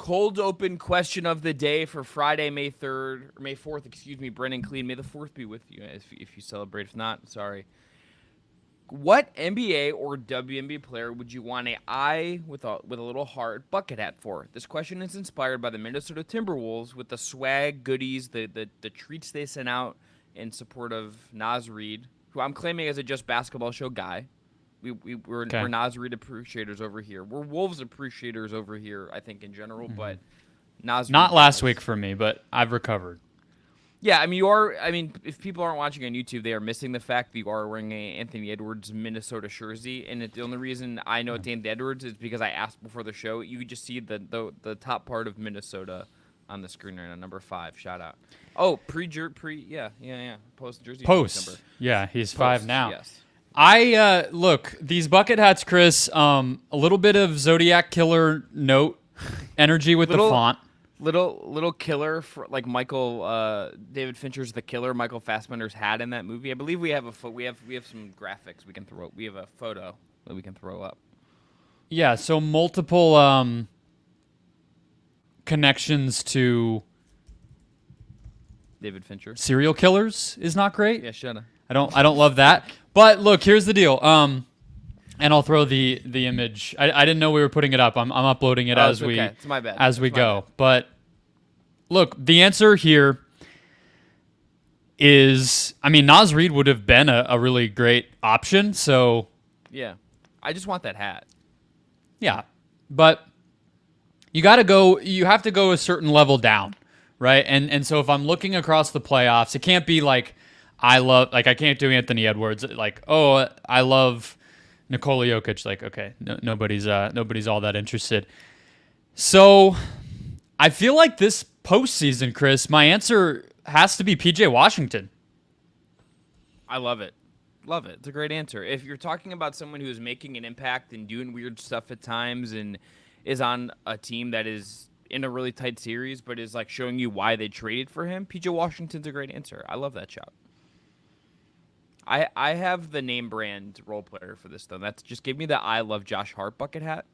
Cold open question of the day for Friday, May 3rd, or May 4th, Brendon, Kleen. May the 4th be with you if you celebrate. If not, sorry. What NBA or WNBA player would you want a eye with a little heart bucket hat for? This question is inspired by the Minnesota Timberwolves with the swag, goodies, the treats they sent out in support of Naz Reid, who I'm claiming as a Just Basketball Show guy. We're Naz Reid appreciators over here. We're Wolves appreciators over here, I think, in general, but Naz Reid. Not last week for me, but I've recovered. Yeah, I mean, if people aren't watching on YouTube, they are missing the fact that you are wearing a Anthony Edwards Minnesota jersey, and the only reason I know it's Anthony Edwards is because I asked before the show. You could just see the top part of Minnesota on the screen right now, number 5. Shout out. Oh, post jersey. Post. Yeah, he's Post, 5 now. Yes. I look, these bucket hats, Chris. A little bit of Zodiac Killer note energy with the font. Little killer for like David Fincher's The Killer. Michael Fassbender's hat in that movie. I believe we have we have some graphics we can throw. We have a photo that we can throw up. Yeah, so multiple connections to David Fincher. Serial killers is not great. Yeah, shut up. I don't love that. But look, here's the deal. And I'll throw the image. I didn't know we were putting it up. I'm uploading it as we it's my bad. as we go. But look, the answer here is, I mean, Naz Reid would have been a really great option. So yeah, I just want that hat. Yeah, but you got to go. You have to go a certain level down, right? And so if I'm looking across the playoffs, it can't be like I can't do Anthony Edwards. Like, oh, I love Nikola Jokic, like, okay, nobody's all that interested. So I feel like this postseason, Chris, my answer has to be PJ Washington. I love it. Love it. It's a great answer. If you're talking about someone who is making an impact and doing weird stuff at times and is on a team that is in a really tight series but is like showing you why they traded for him, PJ Washington's a great answer. I love that shout. I have the name brand role player for this, though. That's just give me the I love Josh Hart bucket hat.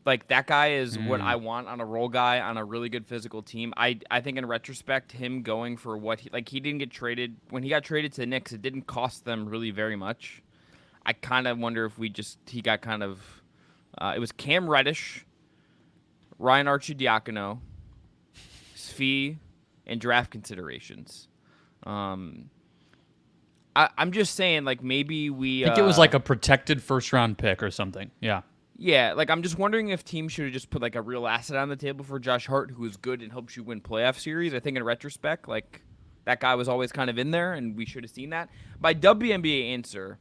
Like, that guy is what I want on a role guy on a really good physical team. I think in retrospect, him going for what he didn't get traded. When he got traded to the Knicks, it didn't cost them really very much. I kind of wonder if he got kind of, it was Cam Reddish, Ryan Arcidiacono, Svi, and draft considerations. I'm just saying, like, maybe I think it was like a protected first-round pick or something. Yeah. Yeah, like, I'm just wondering if teams should have just put, like, a real asset on the table for Josh Hart, who is good and helps you win playoff series. I think in retrospect, like, that guy was always kind of in there, and we should have seen that. My WNBA answer,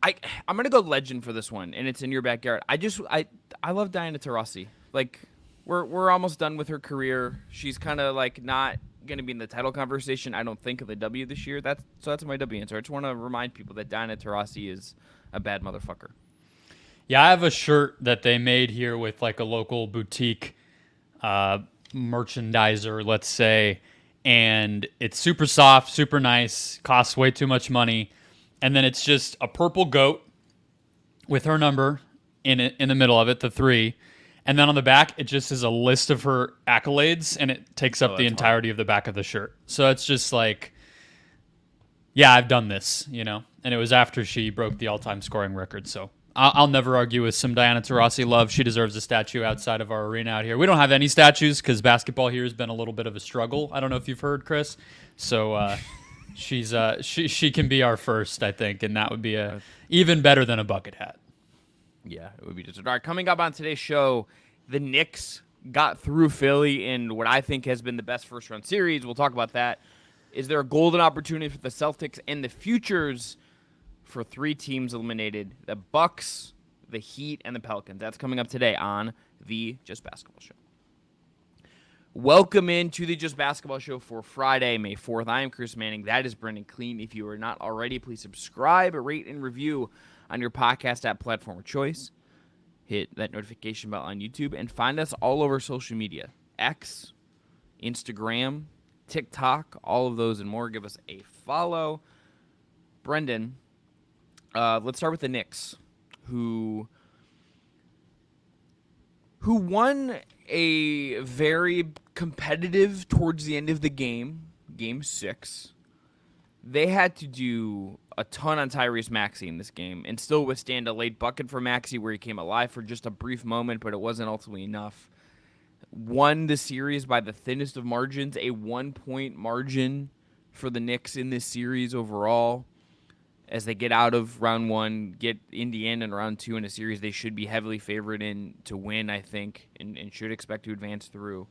I'm going to go legend for this one, and it's in your backyard. I love Diana Taurasi. Like, we're almost done with her career. She's kind of, like, not going to be in the title conversation, I don't think, of the W this year. That's my W answer. I just want to remind people that Diana Taurasi is a bad motherfucker. Yeah, I have a shirt that they made here with like a local boutique merchandiser, let's say, and it's super soft, super nice, costs way too much money, and then it's just a purple goat with her number in the middle of it, the 3. And then on the back, it just is a list of her accolades, and it takes up the entirety of the back of the shirt. So it's just like, yeah, I've done this, you know? And it was after she broke the all-time scoring record. So I'll never argue with some Diana Taurasi love. She deserves a statue outside of our arena out here. We don't have any statues because basketball here has been a little bit of a struggle. I don't know if you've heard, Chris. So she can be our first, I think, and that would be even better than a bucket hat. Yeah, it would be just all right. Coming up on today's show, the Knicks got through Philly in what I think has been the best first-round series. We'll talk about that. Is there a golden opportunity for the Celtics and the futures for 3 teams eliminated? The Bucks, the Heat, and the Pelicans. That's coming up today on the Just Basketball Show. Welcome into the Just Basketball Show for Friday, May 4th. I am Chris Manning. That is Brendon Kleen. If you are not already, please subscribe, rate, and review on your podcast app platform of choice. Hit that notification bell on YouTube and find us all over social media. X, Instagram, TikTok, all of those and more. Give us a follow. Brendon, let's start with the Knicks, who who won a very competitive towards the end of the game, game 6. They had to do a ton on Tyrese Maxey in this game and still withstand a late bucket for Maxey where he came alive for just a brief moment, but it wasn't ultimately enough. Won the series by the thinnest of margins, a 1-point margin for the Knicks in this series overall. As they get out of round 1, get Indiana in round 2 in a series they should be heavily favored in to win, I think, and should expect to advance through.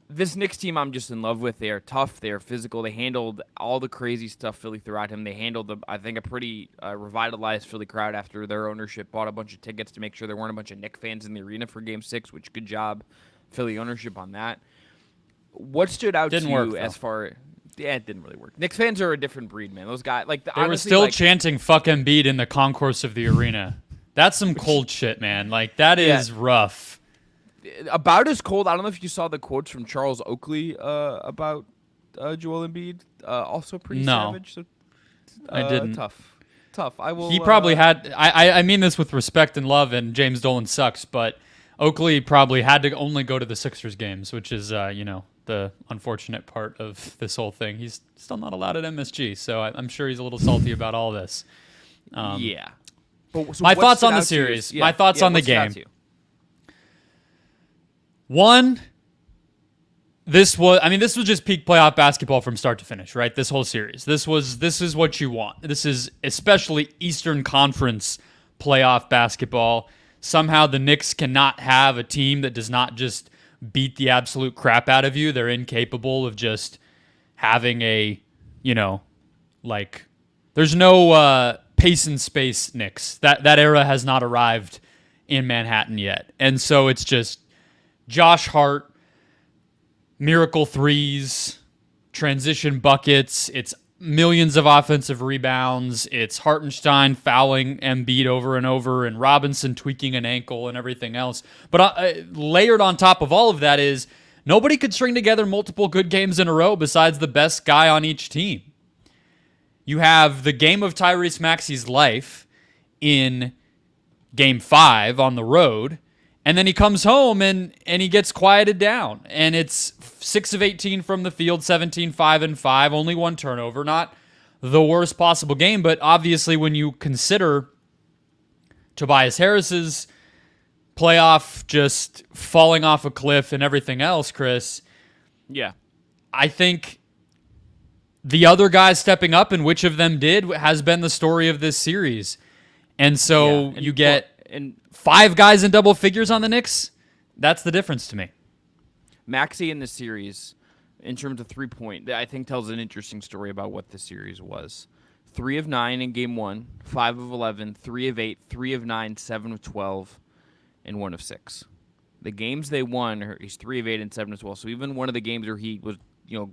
This Knicks team I'm just in love with. They are tough. They are physical. They handled all the crazy stuff Philly threw at him. They handled, I think, a pretty revitalized Philly crowd after their ownership bought a bunch of tickets to make sure there weren't a bunch of Knicks fans in the arena for Game 6, which good job, Philly ownership on that. What stood out to you as far... Yeah, it didn't really work. Knicks fans are a different breed, man. Those guys, like, they were still chanting "fuck Embiid" in the concourse of the arena. That's some cold shit, man. Like, that is rough. About as cold. I don't know if you saw the quotes from Charles Oakley about Joel Embiid. Also pretty savage. So, I didn't. Tough. I will. He probably had. I mean this with respect and love, and James Dolan sucks, but Oakley probably had to only go to the Sixers games, which is the unfortunate part of this whole thing. He's still not allowed at MSG, so I'm sure he's a little salty about all this. Yeah. So my thoughts on the series. My thoughts on the game. One, this was just peak playoff basketball from start to finish, right? This whole series. This is what you want. This is especially Eastern Conference playoff basketball. Somehow the Knicks cannot have a team that does not just beat the absolute crap out of you. They're incapable of just having there's no pace and space Knicks. That era has not arrived in Manhattan yet. And so it's just Josh Hart, miracle threes, transition buckets. It's millions of offensive rebounds. It's Hartenstein fouling Embiid over and over, and Robinson tweaking an ankle and everything else. But layered on top of all of that is nobody could string together multiple good games in a row besides the best guy on each team. You have the game of Tyrese Maxey's life in Game 5 on the road, and then he comes home and he gets quieted down. And it's 6 of 18 from the field, 17, 5 and 5, only one turnover. Not the worst possible game, but obviously when you consider Tobias Harris's playoff just falling off a cliff and everything else, Chris. Yeah. I think the other guys stepping up and which of them did has been the story of this series. And so you get 5 guys in double figures on the Knicks. That's the difference to me. Maxey in this series, in terms of 3-point, I think tells an interesting story about what the series was. 3 of 9 in Game 1, 5 of 11, 3 of 8, 3 of 9, 7 of 12, and 1 of 6. The games they won, he's 3 of 8 and 7 of 12. So even one of the games where he was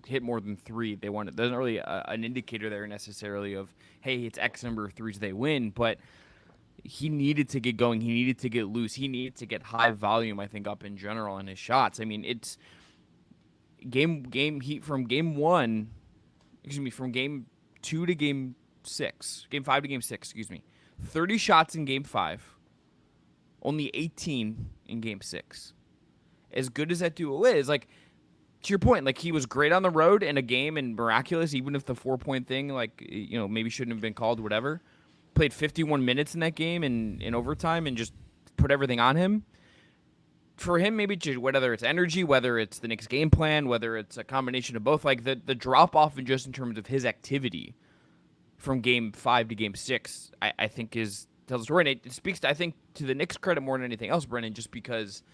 hit more than 3, they won. It doesn't really an indicator there necessarily of, hey, it's X number of threes they win, but he needed to get going. He needed to get loose. He needed to get high volume, I think, up in general in his shots. I mean, it's from Game 2 to Game 6, Game 5 to Game 6, 30 shots in Game 5, only 18 in Game 6. As good as that duo is, like, to your point, like, he was great on the road in a game and miraculous, even if the 4-point thing, maybe shouldn't have been called, whatever. Played 51 minutes in that game in overtime and just put everything on him. For him, maybe whether it's energy, whether it's the Knicks game plan, whether it's a combination of both, like the drop-off in just in terms of his activity from Game 5 to Game 6, I think tells a story. And it speaks, I think, to the Knicks' credit more than anything else, Brendon, just because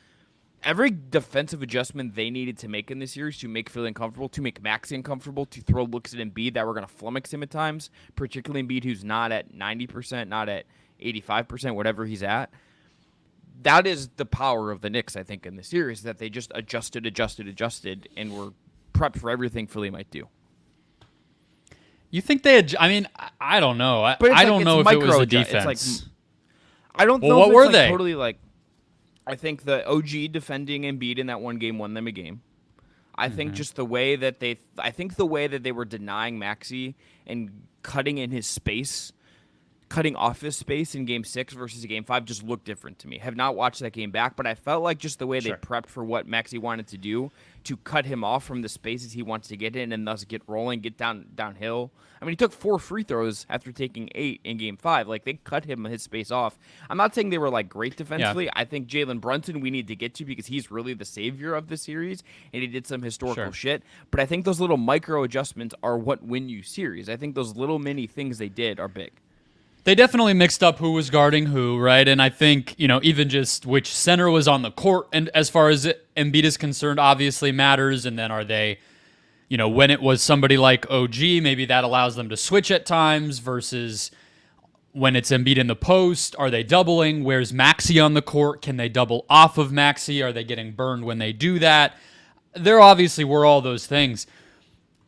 every defensive adjustment they needed to make in this series to make Philly uncomfortable, to make Maxey uncomfortable, to throw looks at Embiid that were going to flummox him at times, particularly Embiid who's not at 90%, not at 85%, whatever he's at. That is the power of the Knicks, I think, in the series, that they just adjusted, and were prepped for everything Philly might do. You think they had... I mean, I don't know. I don't know if it was the defense. I don't know what if were it's they? Totally like... I think the OG defending Embiid in that one game won them a game. I think just the way that they were denying Maxey and cutting in his space cutting off his space in Game 6 versus Game 5 just looked different to me. Have not watched that game back, but I felt like just the way they prepped for what Maxey wanted to do to cut him off from the spaces he wants to get in and thus get rolling, get downhill. I mean, he took 4 free throws after taking 8 in Game 5. Like, they cut him his space off. I'm not saying they were, like, great defensively. Yeah. I think Jalen Brunson we need to get to because he's really the savior of the series, and he did some historical shit. But I think those little micro adjustments are what win you series. I think those little mini things they did are big. They definitely mixed up who was guarding who, right? And I think, even just which center was on the court, and as far as Embiid is concerned, obviously matters. And then are they, when it was somebody like OG, maybe that allows them to switch at times versus when it's Embiid in the post, are they doubling? Where's Maxey on the court? Can they double off of Maxey? Are they getting burned when they do that? There obviously were all those things.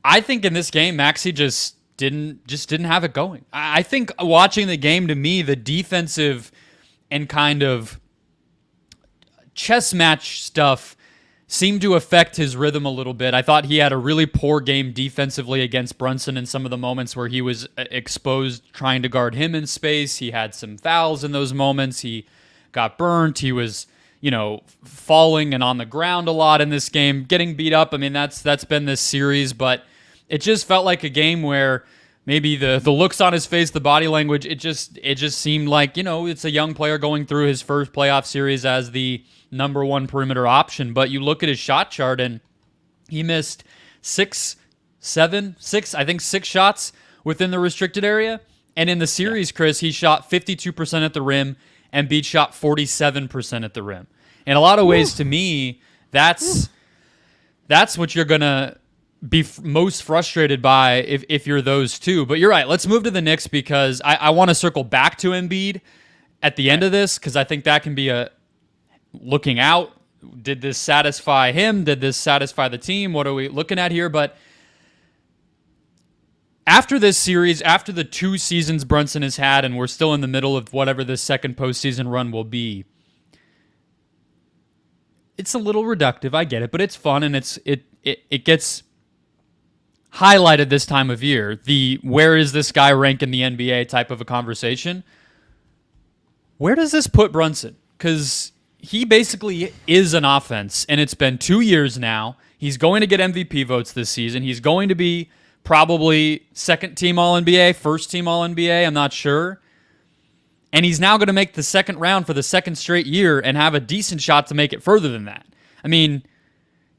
I think in this game, Maxey just didn't have it going. I think watching the game, to me, the defensive and kind of chess match stuff seemed to affect his rhythm a little bit. I thought he had a really poor game defensively against Brunson in some of the moments where he was exposed trying to guard him in space. He had some fouls in those moments. He got burnt. He was, falling and on the ground a lot in this game, getting beat up. I mean, that's been this series, but it just felt like a game where maybe the looks on his face, the body language, it just seemed like, it's a young player going through his first playoff series as the number one perimeter option. But you look at his shot chart and he missed six shots within the restricted area. And in the series, Chris, he shot 52% at the rim and Embiid shot 47% at the rim. In a lot of ways, to me, that's what you're going to be most frustrated by if you're those two. But you're right. Let's move to the Knicks because I want to circle back to Embiid at the end of this because I think that can be a looking out. Did this satisfy him? Did this satisfy the team? What are we looking at here? But after this series, after the 2 seasons Brunson has had, and we're still in the middle of whatever this second postseason run will be, it's a little reductive. I get it, but it's fun and it gets highlighted this time of year, the where is this guy rank in the NBA type of a conversation. Where does this put Brunson? Because he basically is an offense, and it's been 2 years now. He's going to get MVP votes this season. He's going to be probably second-team All-NBA, first-team All-NBA, I'm not sure. And he's now going to make the second round for the second straight year and have a decent shot to make it further than that. I mean,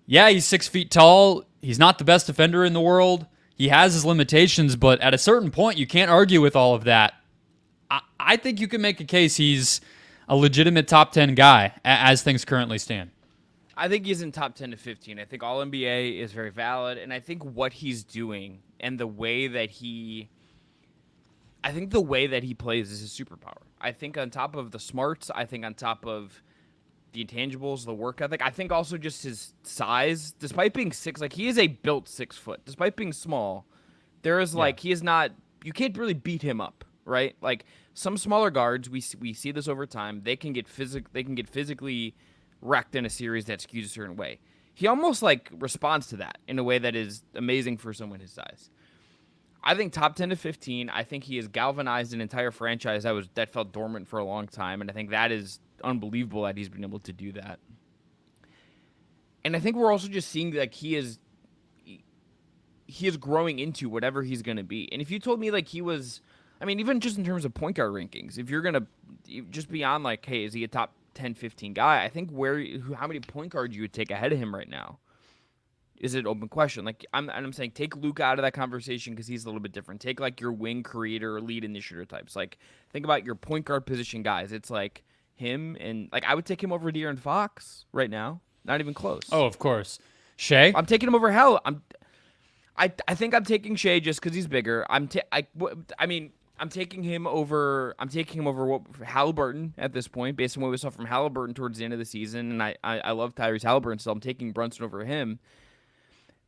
yeah, he's 6 feet tall. He's not the best defender in the world. He has his limitations, but at a certain point, you can't argue with all of that. I think you can make a case he's a legitimate top 10 guy as things currently stand. I think he's in top 10 to 15. I think All-NBA is very valid, and I think what he's doing and the way that he plays is his superpower. I think on top of the smarts, I think on top of the intangibles, the work ethic. I think also just his size, despite being 6, like he is a built 6 foot. Despite being small, there is he is not. You can't really beat him up, right? Like some smaller guards, we see this over time. They can get physically wrecked in a series that skews a certain way. He almost responds to that in a way that is amazing for someone his size. I think top 10 to 15. I think he has galvanized an entire franchise that felt dormant for a long time, and I think that is unbelievable that he's been able to do that. And I think we're also just seeing he is growing into whatever he's going to be. And if you told me he was, I mean, even just in terms of point guard rankings, if you're going to just beyond hey, is he a top 10, 15 guy? I think how many point guards you would take ahead of him right now is an open question. I'm saying take Luka out of that conversation because he's a little bit different. Take your wing creator, lead initiator types. Think about your point guard position guys. It's him and I would take him over De'Aaron Fox right now. Not even close. Oh, of course. Shea? I'm taking him over Hell. I think I'm taking Shea just because he's bigger. I'm taking him over Halliburton at this point, based on what we saw from Halliburton towards the end of the season. And I love Tyrese Halliburton, so I'm taking Brunson over him.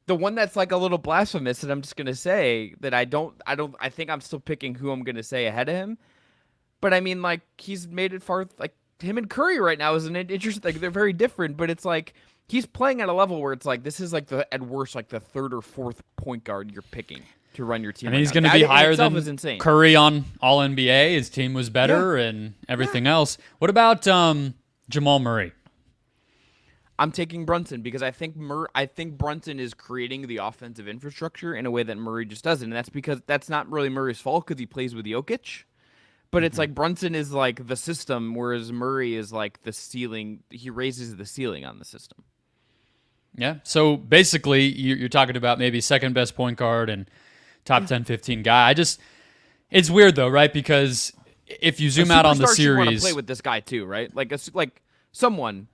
The one that's a little blasphemous that I'm just gonna say that I think I'm still picking who I'm gonna say ahead of him. But I mean, he's made it far. Him and Curry right now is an interesting. They're very different, but it's he's playing at a level where it's this is at worst the third or fourth point guard you're picking. to run your team. I mean, right he's now. going to be That in higher itself than is insane. Curry on All NBA. His team was better and everything else. What about Jamal Murray? I'm taking Brunson because I think Brunson is creating the offensive infrastructure in a way that Murray just doesn't, and that's because that's not really Murray's fault because he plays with Jokic. But it's like Brunson is like the system, whereas Murray is like the ceiling. He raises the ceiling on the system. Yeah. So basically, you're talking about maybe second best point guard and top 10, 15 guy. It's weird though, right? Because if you zoom out on the Superstar should want to series, play with this guy too, right? Like someone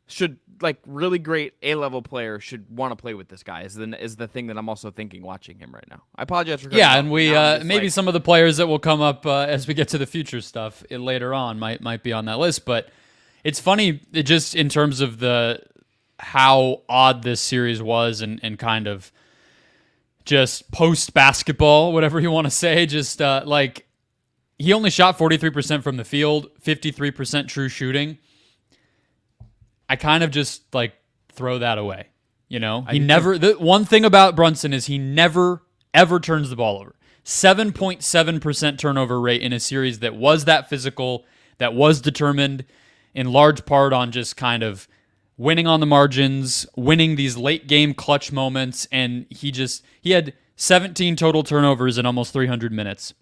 should, like, really great A-level player should want to play with this guy. Is the thing that I'm also thinking watching him right now. I apologize for and we maybe some of the players that will come up as we get to the future stuff later on might be on that list. But it's funny, just in terms of how odd this series was and kind of just post basketball, whatever you want to say. Just like he only shot 43% from the field, 53% true shooting. I kind of just like throw that away. You know, the one thing about Brunson is he never, ever turns the ball over. 7.7% turnover rate in a series that was that physical, that was determined in large part on just kind of winning on the margins, winning these late game clutch moments. And he had 17 total turnovers in almost 300 minutes.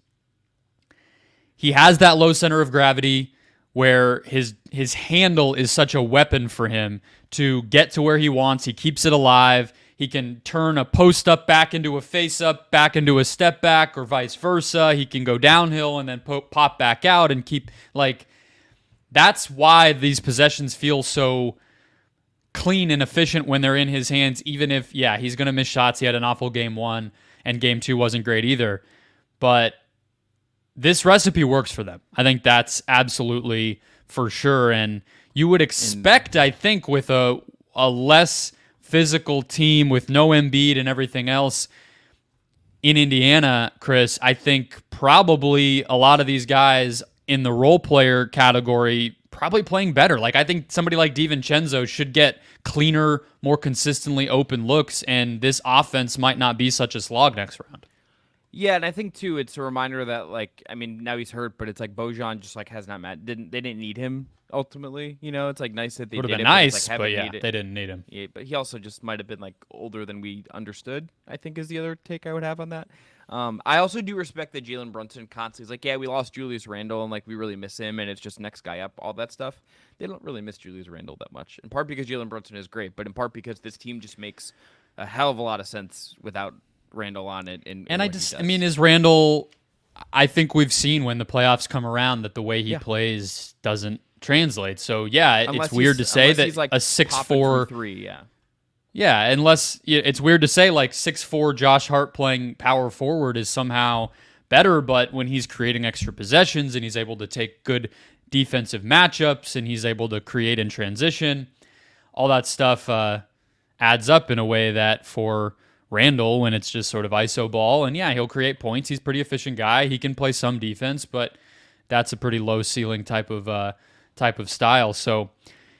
He has that low center of gravity where his handle is such a weapon for him to get to where he wants. He keeps it alive. He can turn a post up back into a face up, back into a step back, or vice versa. He can go downhill and then pop back out and keep, like, that's why these possessions feel so clean and efficient when they're in his hands, even if, he's going to miss shots. He had an awful game 1 and game 2 wasn't great either. But this recipe works for them. I think that's absolutely for sure. And you would expect, I think, with a less physical team with no Embiid and everything else in Indiana, Chris, I think probably a lot of these guys in the role player category probably playing better. Like, I think somebody like DiVincenzo should get cleaner, more consistently open looks, and this offense might not be such a slog next round. Yeah, and I think too, it's a reminder that, like, I mean, now he's hurt, but it's like Bojan just like has not met. They didn't need him ultimately. You know, it's like nice that they would did have been it, nice, but they didn't need him. Yeah, but he also just might have been like older than we understood, I think, is the other take I would have on that. I also do respect that Jalen Brunson constantly is like, yeah, we lost Julius Randle and like we really miss him, and it's just next guy up, all that stuff. They don't really miss Julius Randle that much, in part because Jalen Brunson is great, but in part because this team just makes a hell of a lot of sense without Randle on it. Is Randle, I think we've seen when the playoffs come around that the way he plays doesn't translate. So it's weird to say that like a 6'4" 3, unless it's weird to say like 6'4" Josh Hart playing power forward is somehow better, but when he's creating extra possessions and he's able to take good defensive matchups and he's able to create in transition, all that stuff adds up in a way that for Randle, when it's just sort of iso ball, and he'll create points. He's a pretty efficient guy. He can play some defense, but that's a pretty low ceiling type of style. So,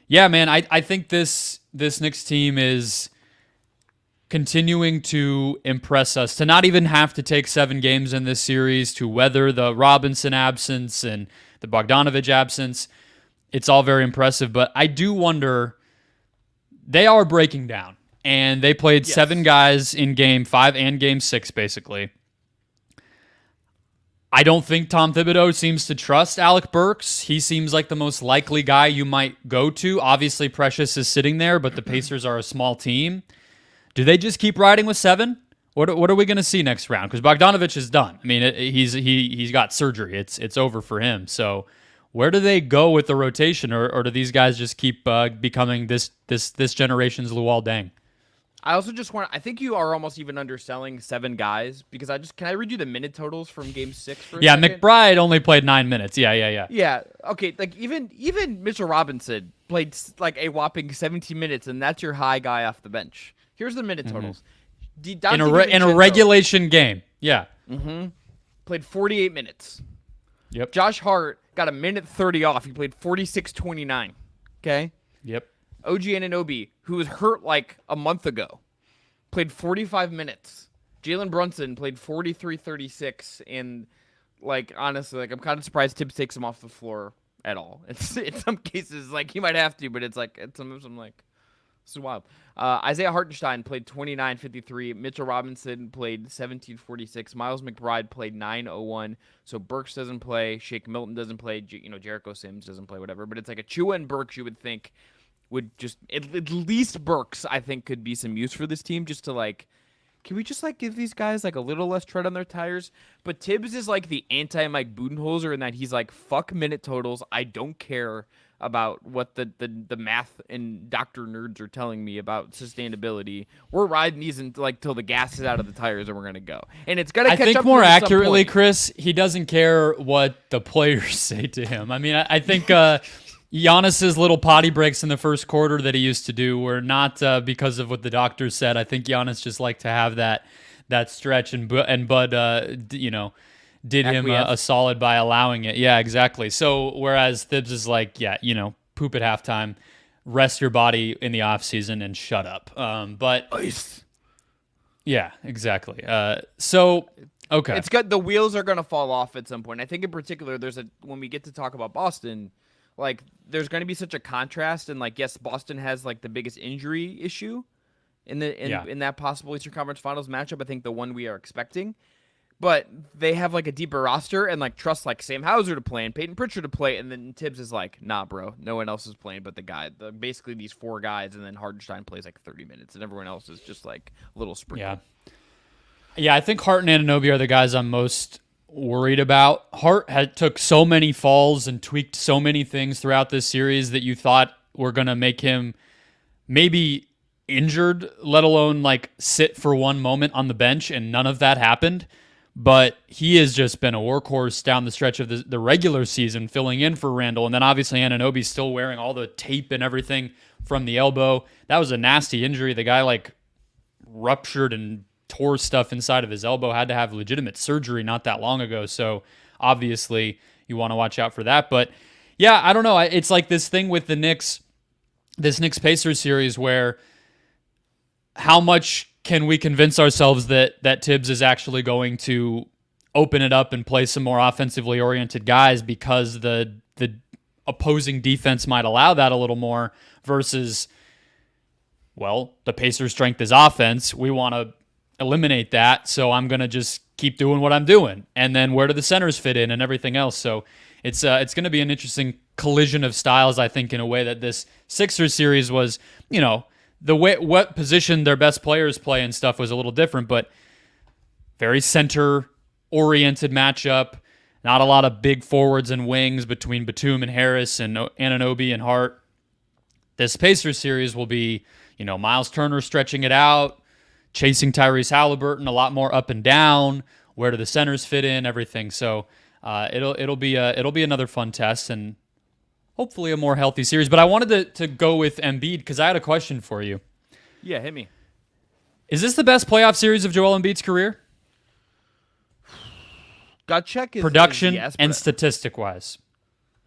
man, I think this Knicks team is continuing to impress us. To not even have to take 7 games in this series, to weather the Robinson absence and the Bogdanovich absence, it's all very impressive. But I do wonder, they are breaking down. And they played 7 guys in Game 5 and Game 6, basically. I don't think Tom Thibodeau seems to trust Alec Burks. He seems like the most likely guy you might go to. Obviously, Precious is sitting there, but the Pacers are a small team. Do they just keep riding with 7? What are we going to see next round? Because Bogdanovich is done. I mean, he's got surgery. It's over for him. So where do they go with the rotation, or do these guys just keep becoming this generation's Luol Deng? I also just I think you are almost even underselling 7 guys, because can I read you the minute totals from Game 6 for a second? McBride only played 9 minutes. Yeah. Yeah, okay, like even Mitchell Robinson played like a whopping 17 minutes, and that's your high guy off the bench. Here's the minute totals. In a regulation game. Yeah. Played 48 minutes. Yep. Josh Hart got a minute 30 off. He played 46-29. Okay? Yep. OG Anunoby, who was hurt like a month ago, played 45 minutes. Jalen Brunson played 43-36, and like honestly, like I'm kind of surprised Tibbs takes him off the floor at all. It's in some cases like he might have to, but it's like at some of them like this is wild. Isaiah Hartenstein played 29-53. Mitchell Robinson played 17-46. Miles McBride played 9-01. So Burks doesn't play. Shake Milton doesn't play. Jericho Sims doesn't play. Whatever. But it's like Achua and Burks you would think would just at least Burks I think could be some use for this team just to like. Can we just like give these guys like a little less tread on their tires? But Tibbs is like the anti-Mike Budenholzer in that he's like, fuck minute totals. I don't care about what the math and doctor nerds are telling me about sustainability. We're riding these till the gas is out of the tires and we're gonna go. And it's gonna catch up. I think more accurately, Chris, he doesn't care what the players say to him. I mean, I think Giannis's little potty breaks in the first quarter that he used to do were not because of what the doctors said. I think Giannis just liked to have that stretch, and Bud, did him a solid by allowing it. Yeah, exactly. So whereas Thibs is like, yeah, poop at halftime, rest your body in the offseason, and shut up. But Ice. Yeah, exactly. So okay, it's got the wheels are gonna fall off at some point. I think in particular, when we get to talk about Boston. Like, there's going to be such a contrast, and like, yes, Boston has like the biggest injury issue in that possible Eastern Conference Finals matchup. I think the one we are expecting, but they have like a deeper roster and like trust like Sam Hauser to play and Peyton Pritchard to play, and then Tibbs is like, nah, bro, no one else is playing but basically these four guys, and then Hardenstein plays like 30 minutes, and everyone else is just like a little sprinkle. Yeah, I think Hart and Anunoby are the guys I'm most worried about. Hart took so many falls and tweaked so many things throughout this series that you thought were going to make him maybe injured, let alone like sit for one moment on the bench, and none of that happened. But he has just been a workhorse down the stretch of the regular season, filling in for Randall. And then obviously Anunoby's still wearing all the tape and everything from the elbow. That was a nasty injury. The guy like ruptured and tore stuff inside of his elbow, had to have legitimate surgery not that long ago. So obviously you want to watch out for that. But yeah, I don't know. It's like this thing with the Knicks, this Knicks-Pacers series where how much can we convince ourselves that Tibbs is actually going to open it up and play some more offensively oriented guys because the opposing defense might allow that a little more versus, well, the Pacers' strength is offense. We want to eliminate that, so I'm going to just keep doing what I'm doing. And then where do the centers fit in and everything else? So it's going to be an interesting collision of styles, I think, in a way that this Sixers series was, the way what position their best players play and stuff was a little different, but very center-oriented matchup. Not a lot of big forwards and wings between Batum and Harris and Anunoby and Hart. This Pacers series will be, Miles Turner stretching it out, chasing Tyrese Halliburton, a lot more up and down. Where do the centers fit in? Everything. So it'll be another fun test and hopefully a more healthy series. But I wanted to go with Embiid because I had a question for you. Yeah, hit me. Is this the best playoff series of Joel Embiid's career? Gut check is production yes, and statistic wise.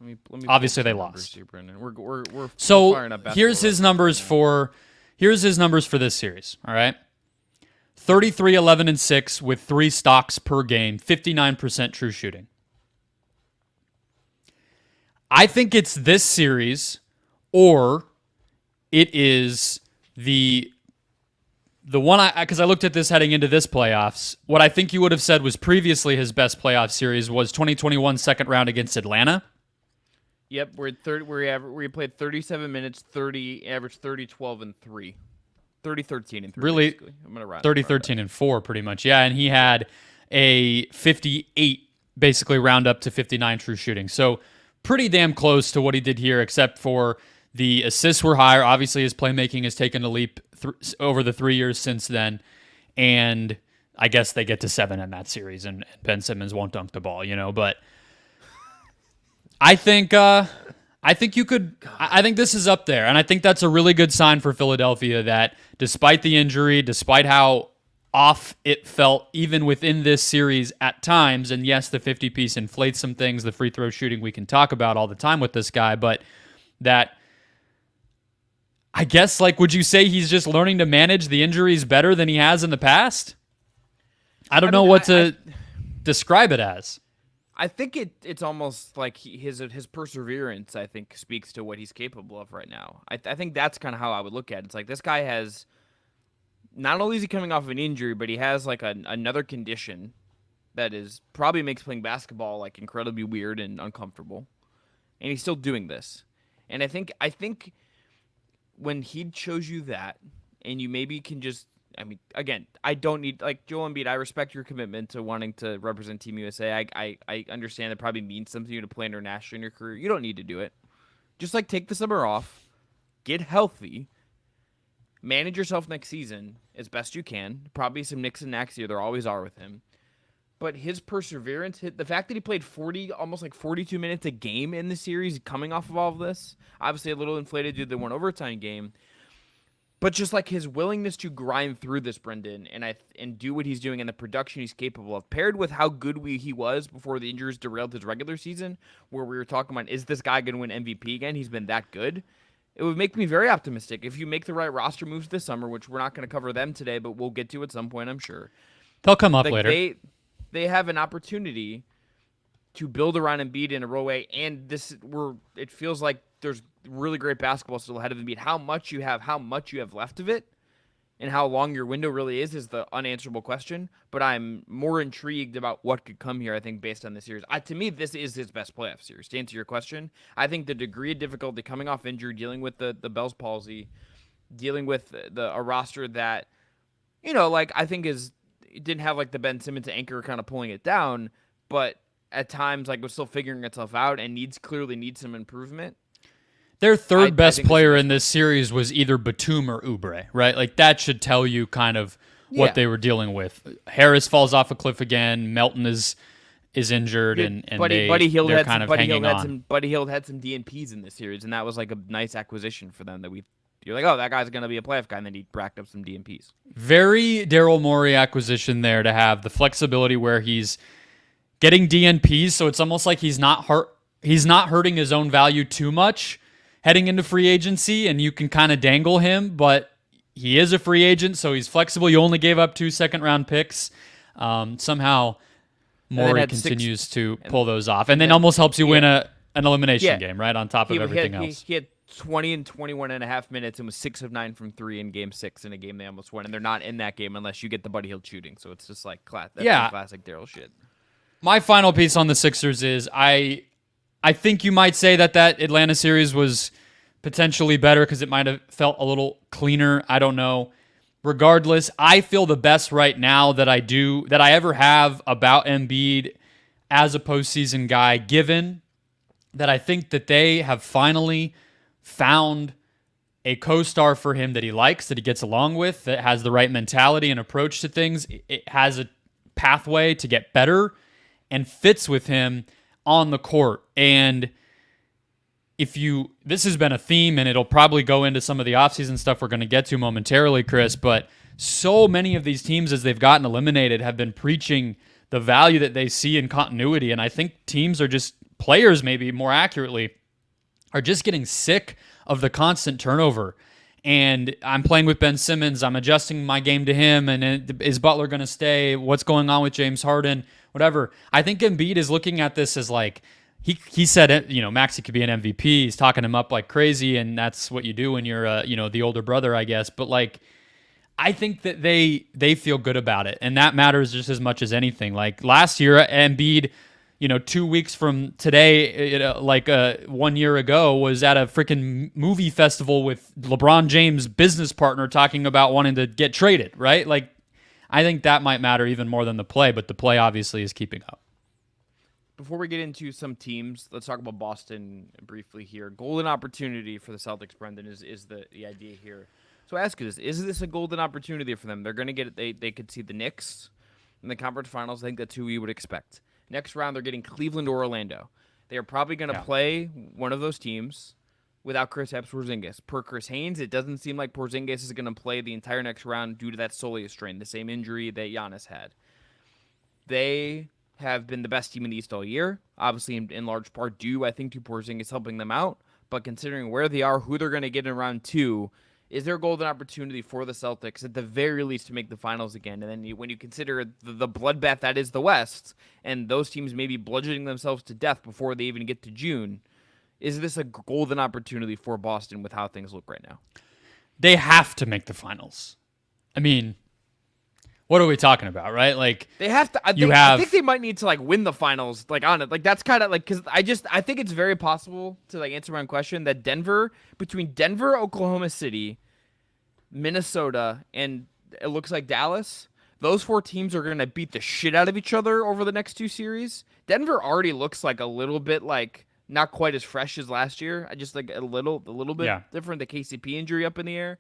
Let me obviously they lost. Here, Brendon. We're so firing up here's his numbers for this series. All right. 33, 11, and 6 with 3 stocks per game, 59% true shooting. I think it's this series, or it is the one because I looked at this heading into this playoffs. What I think you would have said was previously his best playoff series was 2021 second round against Atlanta. Yep, we're at third. We played 37 minutes, averaged 30, 12, and 3. 30, 13, and 3. Really, basically. I'm gonna run 30, 13, and 4, pretty much. Yeah, and he had a 58, basically round up to 59 true shooting. So pretty damn close to what he did here, except for the assists were higher. Obviously, his playmaking has taken a leap over the 3 years since then, and I guess they get to 7 in that series, and Ben Simmons won't dunk the ball, But I think you could. I think this is up there, and I think that's a really good sign for Philadelphia that despite the injury, despite how off it felt even within this series at times, and yes, the 50-piece inflates some things, the free throw shooting we can talk about all the time with this guy, but that I guess, would you say he's just learning to manage the injuries better than he has in the past? I don't I know mean, what to describe it as. I think it's almost like his perseverance, I think, speaks to what he's capable of right now. I think that's kind of how I would look at it. It's like this guy has, not only is he coming off of an injury, but he has like another condition that is probably makes playing basketball like incredibly weird and uncomfortable. And he's still doing this. And I think when he shows you that, and you maybe can just, I mean, again, I don't need, like Joel Embiid, I respect your commitment to wanting to represent Team USA. I understand it probably means something to you to play internationally in your career. You don't need to do it. Just like take the summer off, get healthy, manage yourself next season as best you can. Probably some Knicks and Knacks here. There always are with him. But his perseverance, the fact that he played 40, almost like 42 minutes a game in the series, coming off of all of this, obviously a little inflated due to the one overtime game, but just like his willingness to grind through this, Brendon, and do what he's doing and the production he's capable of, paired with how good he was before the injuries derailed his regular season, where we were talking about, is this guy going to win MVP again? He's been that good. It would make me very optimistic if you make the right roster moves this summer, which we're not going to cover them today, but we'll get to at some point, I'm sure. They'll come up Like later. they have an opportunity to build around Embiid in a real way, and it feels like there's really great basketball still ahead of Embiid. How much you have left of it, and how long your window really is the unanswerable question. But I'm more intrigued about what could come here, I think, based on the series. To me, this is his best playoff series. To answer your question, I think the degree of difficulty coming off injury, dealing with the Bell's palsy, dealing with a roster that, like I think it didn't have like the Ben Simmons anchor kind of pulling it down, but at times like was still figuring itself out and clearly needs some improvement. Their third best think player in this series was either Batum or Oubre, right? Like that should tell you kind of what they were dealing with. Harris falls off a cliff again. Melton is injured, and Buddy Hield they're had kind some, of hanging on. Buddy Hield had some DNPs in this series, and that was like a nice acquisition for them. You're like, oh, that guy's gonna be a playoff guy, and then he racked up some DNPs. Very Daryl Morey acquisition there to have the flexibility where he's getting DNPs, so it's almost like he's not hurting his own value too much heading into free agency, and you can kind of dangle him, but he is a free agent, so he's flexible. You only gave up 2 second-round picks. Somehow Morey continues to pull those off, and then almost helps you win an elimination game, right, on top of everything else. He had 20 and 21 and a half minutes and was 6 of 9 from 3 in Game 6 in a game they almost won, and they're not in that game unless you get the Buddy Hield shooting, so it's just like that's some classic Daryl shit. My final piece on the Sixers is I think you might say that Atlanta series was potentially better because it might have felt a little cleaner. I don't know. Regardless, I feel the best right now that I ever have about Embiid as a postseason guy, given that I think that they have finally found a co-star for him that he likes, that he gets along with, that has the right mentality and approach to things. It has a pathway to get better and fits with him on the court. And this has been a theme, and it'll probably go into some of the offseason stuff we're going to get to momentarily, Chris, but so many of these teams, as they've gotten eliminated, have been preaching the value that they see in continuity. And I think players maybe more accurately, are just getting sick of the constant turnover. And I'm playing with Ben Simmons. I'm adjusting my game to him. And is Butler going to stay? What's going on with James Harden? Whatever. I think Embiid is looking at this as like, he said, Maxey could be an MVP. He's talking him up like crazy. And that's what you do when you're, the older brother, I guess. But like, I think that they feel good about it. And that matters just as much as anything. Like last year, Embiid, 2 weeks from today, 1 year ago, was at a freaking movie festival with LeBron James' business partner talking about wanting to get traded, right? Like, I think that might matter even more than the play, but the play obviously is keeping up. Before we get into some teams, let's talk about Boston briefly here. Golden opportunity for the Celtics, Brendon, is the idea here. So I ask you this, is this a golden opportunity for them? They're going to get it. They could see the Knicks in the conference finals. I think that's who we would expect. Next round, they're getting Cleveland or Orlando. They are probably going to play one of those teams without Kristaps Porzingis. Per Chris Haynes, it doesn't seem like Porzingis is going to play the entire next round due to that soleus strain, the same injury that Giannis had. They have been the best team in the East all year, obviously in large part due, I think, to Porzingis helping them out. But considering where they are, who they're going to get in round 2, is there a golden opportunity for the Celtics at the very least to make the finals again? And then when you consider the bloodbath that is the West, and those teams maybe bludgeoning themselves to death before they even get to June, is this a golden opportunity for Boston with how things look right now? They have to make the finals. I mean, what are we talking about, right? Like, they have to. I think they might need to like win the finals, like on it. Like that's kind of like, because I think it's very possible to like answer my own question that between Denver, Oklahoma City, Minnesota, and it looks like Dallas, those 4 teams are gonna beat the shit out of each other over the next 2 series. Denver already looks like a little bit like not quite as fresh as last year. I just like a little bit different. The KCP injury up in the air.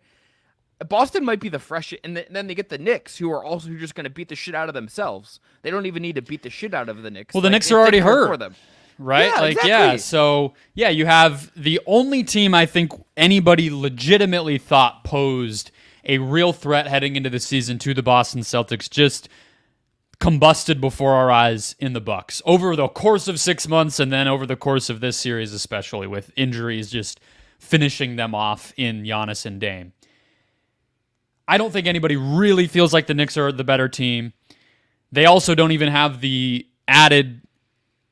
Boston might be the fresh, and then they get the Knicks, who are also just going to beat the shit out of themselves. They don't even need to beat the shit out of the Knicks. Well, the Knicks are already hurt for them, right? Yeah, exactly. Yeah. So yeah, you have the only team I think anybody legitimately thought posed a real threat heading into the season to the Boston Celtics just combusted before our eyes in the Bucks over the course of 6 months, and then over the course of this series, especially with injuries just finishing them off in Giannis and Dame. I don't think anybody really feels like the Knicks are the better team. They also don't even have the added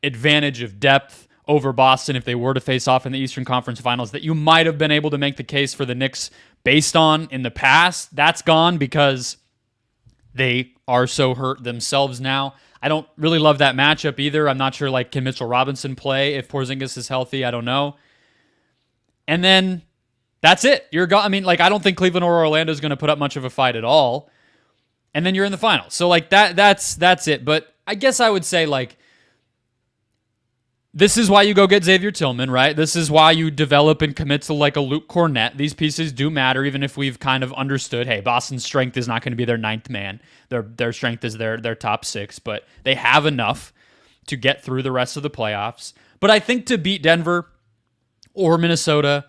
advantage of depth over Boston if they were to face off in the Eastern Conference Finals that you might have been able to make the case for the Knicks based on in the past. That's gone because they are so hurt themselves now. I don't really love that matchup either. I'm not sure, like, can Mitchell Robinson play if Porzingis is healthy? I don't know. And then that's it. I mean, like, I don't think Cleveland or Orlando is going to put up much of a fight at all. And then you're in the finals. So, like, that's it. But I guess I would say, like, this is why you go get Xavier Tillman, right? This is why you develop and commit to, like, a Luke Cornett. These pieces do matter, even if we've kind of understood, hey, Boston's strength is not going to be their 9th man. Their strength is their top 6, but they have enough to get through the rest of the playoffs. But I think to beat Denver or Minnesota,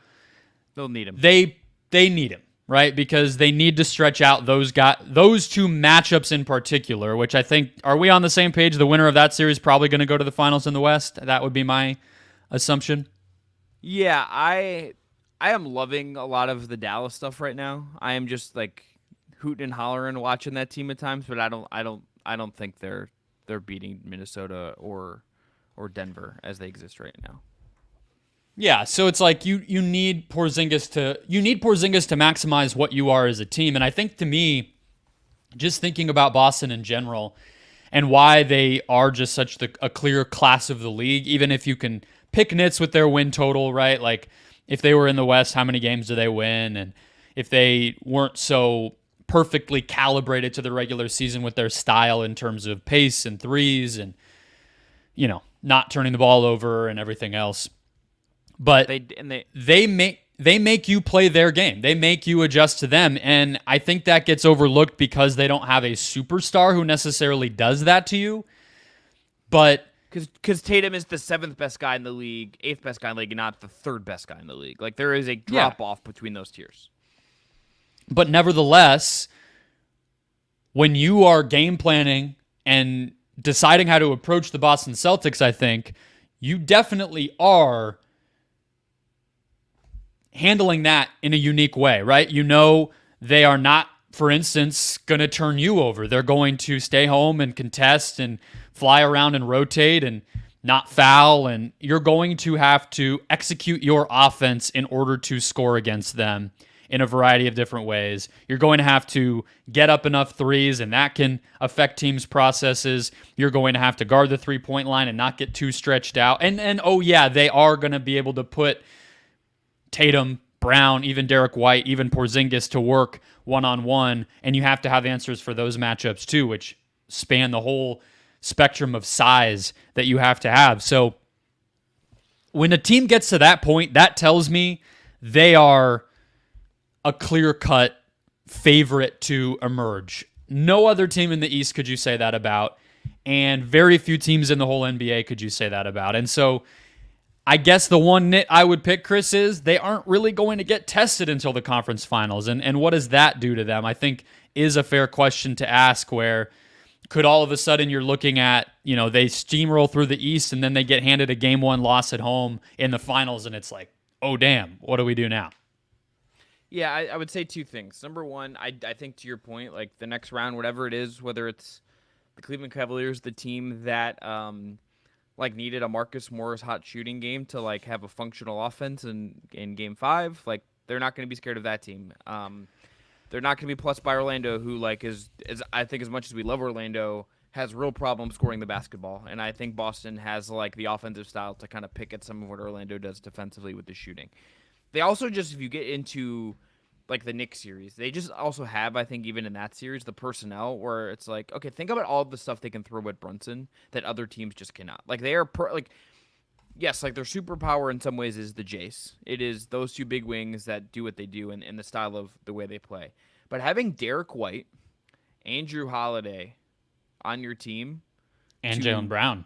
they'll need him. They need him, right? Because they need to stretch out those two matchups in particular, which I think, are we on the same page? The winner of that series probably going to go to the finals in the West. That would be my assumption. Yeah, I am loving a lot of the Dallas stuff right now. I am just like hooting and hollering watching that team at times, but I don't think they're beating Minnesota or Denver as they exist right now. Yeah, so it's like you need Porzingis to maximize what you are as a team. And I think, to me, just thinking about Boston in general and why they are just such a clear class of the league, even if you can pick nits with their win total, right? Like, if they were in the West, how many games do they win? And if they weren't so perfectly calibrated to the regular season with their style in terms of pace and threes and, you know, not turning the ball over and everything else. But they make you play their game. They make you adjust to them. And I think that gets overlooked because they don't have a superstar who necessarily does that to you. But because Tatum is the 7th best guy in the league, 8th best guy in the league, and not the 3rd best guy in the league. Like, there is a drop off between those tiers. But nevertheless, when you are game planning and deciding how to approach the Boston Celtics, I think you definitely are handling that in a unique way, right? You know, they are not, for instance, going to turn you over. They're going to stay home and contest and fly around and rotate and not foul, and you're going to have to execute your offense in order to score against them in a variety of different ways. You're going to have to get up enough threes, and that can affect teams' processes. You're going to have to guard the three-point line and not get too stretched out. And oh yeah, they are going to be able to put Tatum, Brown, even Derek White, even Porzingis to work one-on-one, and you have to have answers for those matchups too, which span the whole spectrum of size that you have to have. So when a team gets to that point, that tells me they are a clear-cut favorite to emerge. No other team in the East could you say that about, and very few teams in the whole NBA could you say that about. And so I guess the one nit I would pick, Chris, is they aren't really going to get tested until the conference finals. And what does that do to them? I think is a fair question to ask, where could all of a sudden you're looking at, you know, they steamroll through the East and then they get handed a game 1 loss at home in the finals, and it's like, oh, damn, what do we do now? Yeah, I would say two things. Number one, I think to your point, like the next round, whatever it is, whether it's the Cleveland Cavaliers, the team that like needed a Marcus Morris hot shooting game to like have a functional offense in game five, like they're not going to be scared of that team. They're not going to be plus by Orlando, who like is I think as much as we love Orlando, has real problems scoring the basketball, and I think Boston has like the offensive style to kind of pick at some of what Orlando does defensively with the shooting. They also just, if you get into like the Knicks series, they just also have, I think, even in that series, the personnel where it's like, okay, think about all the stuff they can throw at Brunson that other teams just cannot. Like they are like, yes, like their superpower in some ways is the Jace. It is those two big wings that do what they do in the style of the way they play. But having Derek White, Andrew Holiday on your team, And Jalen Brown.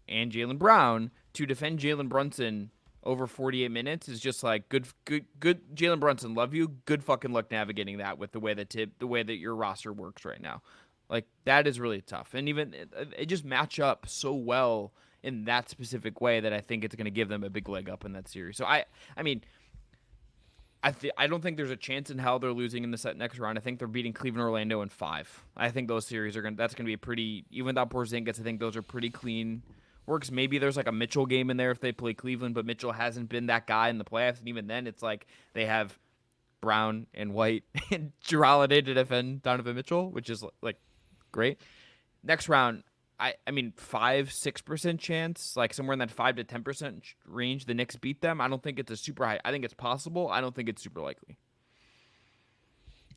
and Jalen Brown to defend Jalen Brunson over 48 minutes is just like good. Jalen Brunson, love you. Good fucking luck navigating that with the way that your roster works right now. Like that is really tough, and even it just match up so well in that specific way that I think it's going to give them a big leg up in that series. So I mean, I don't think there's a chance in hell they're losing in the next round. I think they're beating Cleveland, Orlando in 5. I think those series that's going to be a pretty, even without Porzingis, I think those are pretty clean works. Maybe there's like a Mitchell game in there if they play Cleveland, but Mitchell hasn't been that guy in the playoffs, and even then it's like they have Brown and White and Jrue Holiday to defend Donovan Mitchell, which is like great. Next round, I mean 5-6% chance, like somewhere in that 5 to 10% range, the Knicks beat them. I don't think it's a super high. I think it's possible. I don't think it's super likely.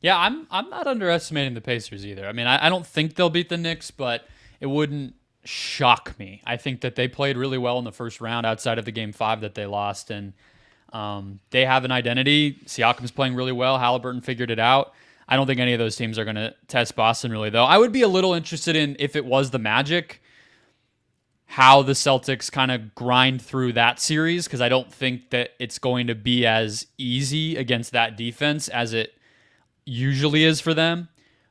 Yeah, I'm not underestimating the Pacers either. I mean, I don't think they'll beat the Knicks, but it wouldn't shock me. I think that they played really well in the first round outside of the game 5 that they lost, and they have an identity. Siakam's playing really well. Halliburton figured it out. I don't think any of those teams are going to test Boston really, though. I would be a little interested in, if it was the Magic, how the Celtics kind of grind through that series, because I don't think that it's going to be as easy against that defense as it usually is for them.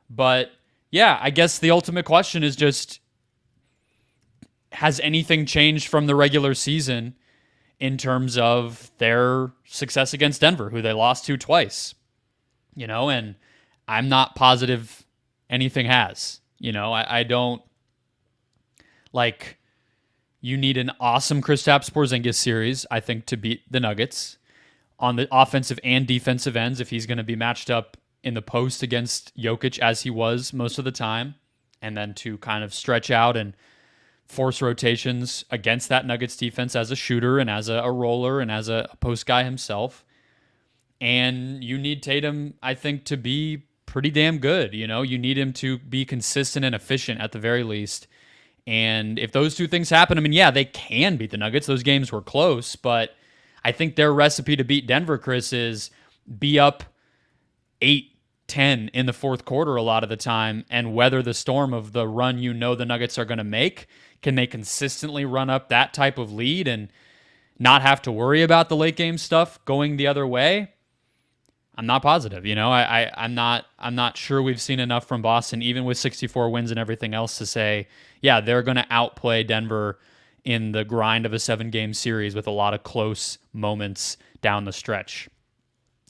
But yeah, I guess the ultimate question is just, has anything changed from the regular season in terms of their success against Denver, who they lost to twice? And I'm not positive anything has. I don't like. You need an awesome Kristaps Porzingis series, I think, to beat the Nuggets on the offensive and defensive ends. If he's going to be matched up in the post against Jokic as he was most of the time, and then to kind of stretch out and force rotations against that Nuggets defense as a shooter and as a roller and as a post guy himself. And you need Tatum, I think, to be pretty damn good. You need him to be consistent and efficient at the very least. And if those two things happen, I mean, yeah, they can beat the Nuggets. Those games were close, but I think their recipe to beat Denver, Chris, is be up 8-10 in the fourth quarter a lot of the time and weather the storm of the run the Nuggets are going to make. Can they consistently run up that type of lead and not have to worry about the late game stuff going the other way? I'm not positive. I'm not sure we've seen enough from Boston, even with 64 wins and everything else, to say, yeah, they're going to outplay Denver in the grind of a 7-game series with a lot of close moments down the stretch.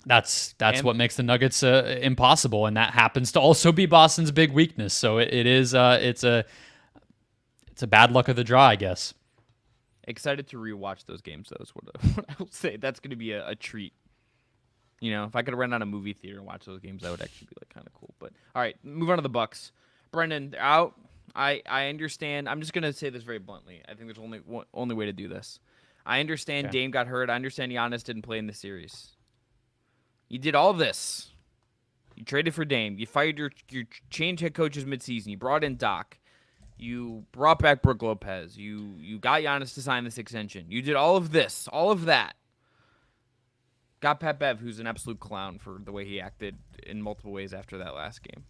That's what makes the Nuggets impossible, and that happens to also be Boston's big weakness. So it's a bad luck of the draw, I guess. Excited to rewatch those games, though, is what I will say. That's going to be a treat. If I could run out a movie theater and watch those games, that would actually be like kind of cool. But all right, move on to the Bucks. Brendon, they're out. I understand. I'm just gonna say this very bluntly. I think there's only way to do this. I understand Dame got hurt. I understand Giannis didn't play in the series. You did all this. You traded for Dame. You fired your changed head coaches midseason. You brought in Doc. You brought back Brook Lopez. You got Giannis to sign this extension. You did all of this, all of that. Got Pat Bev, who's an absolute clown for the way he acted in multiple ways after that last game.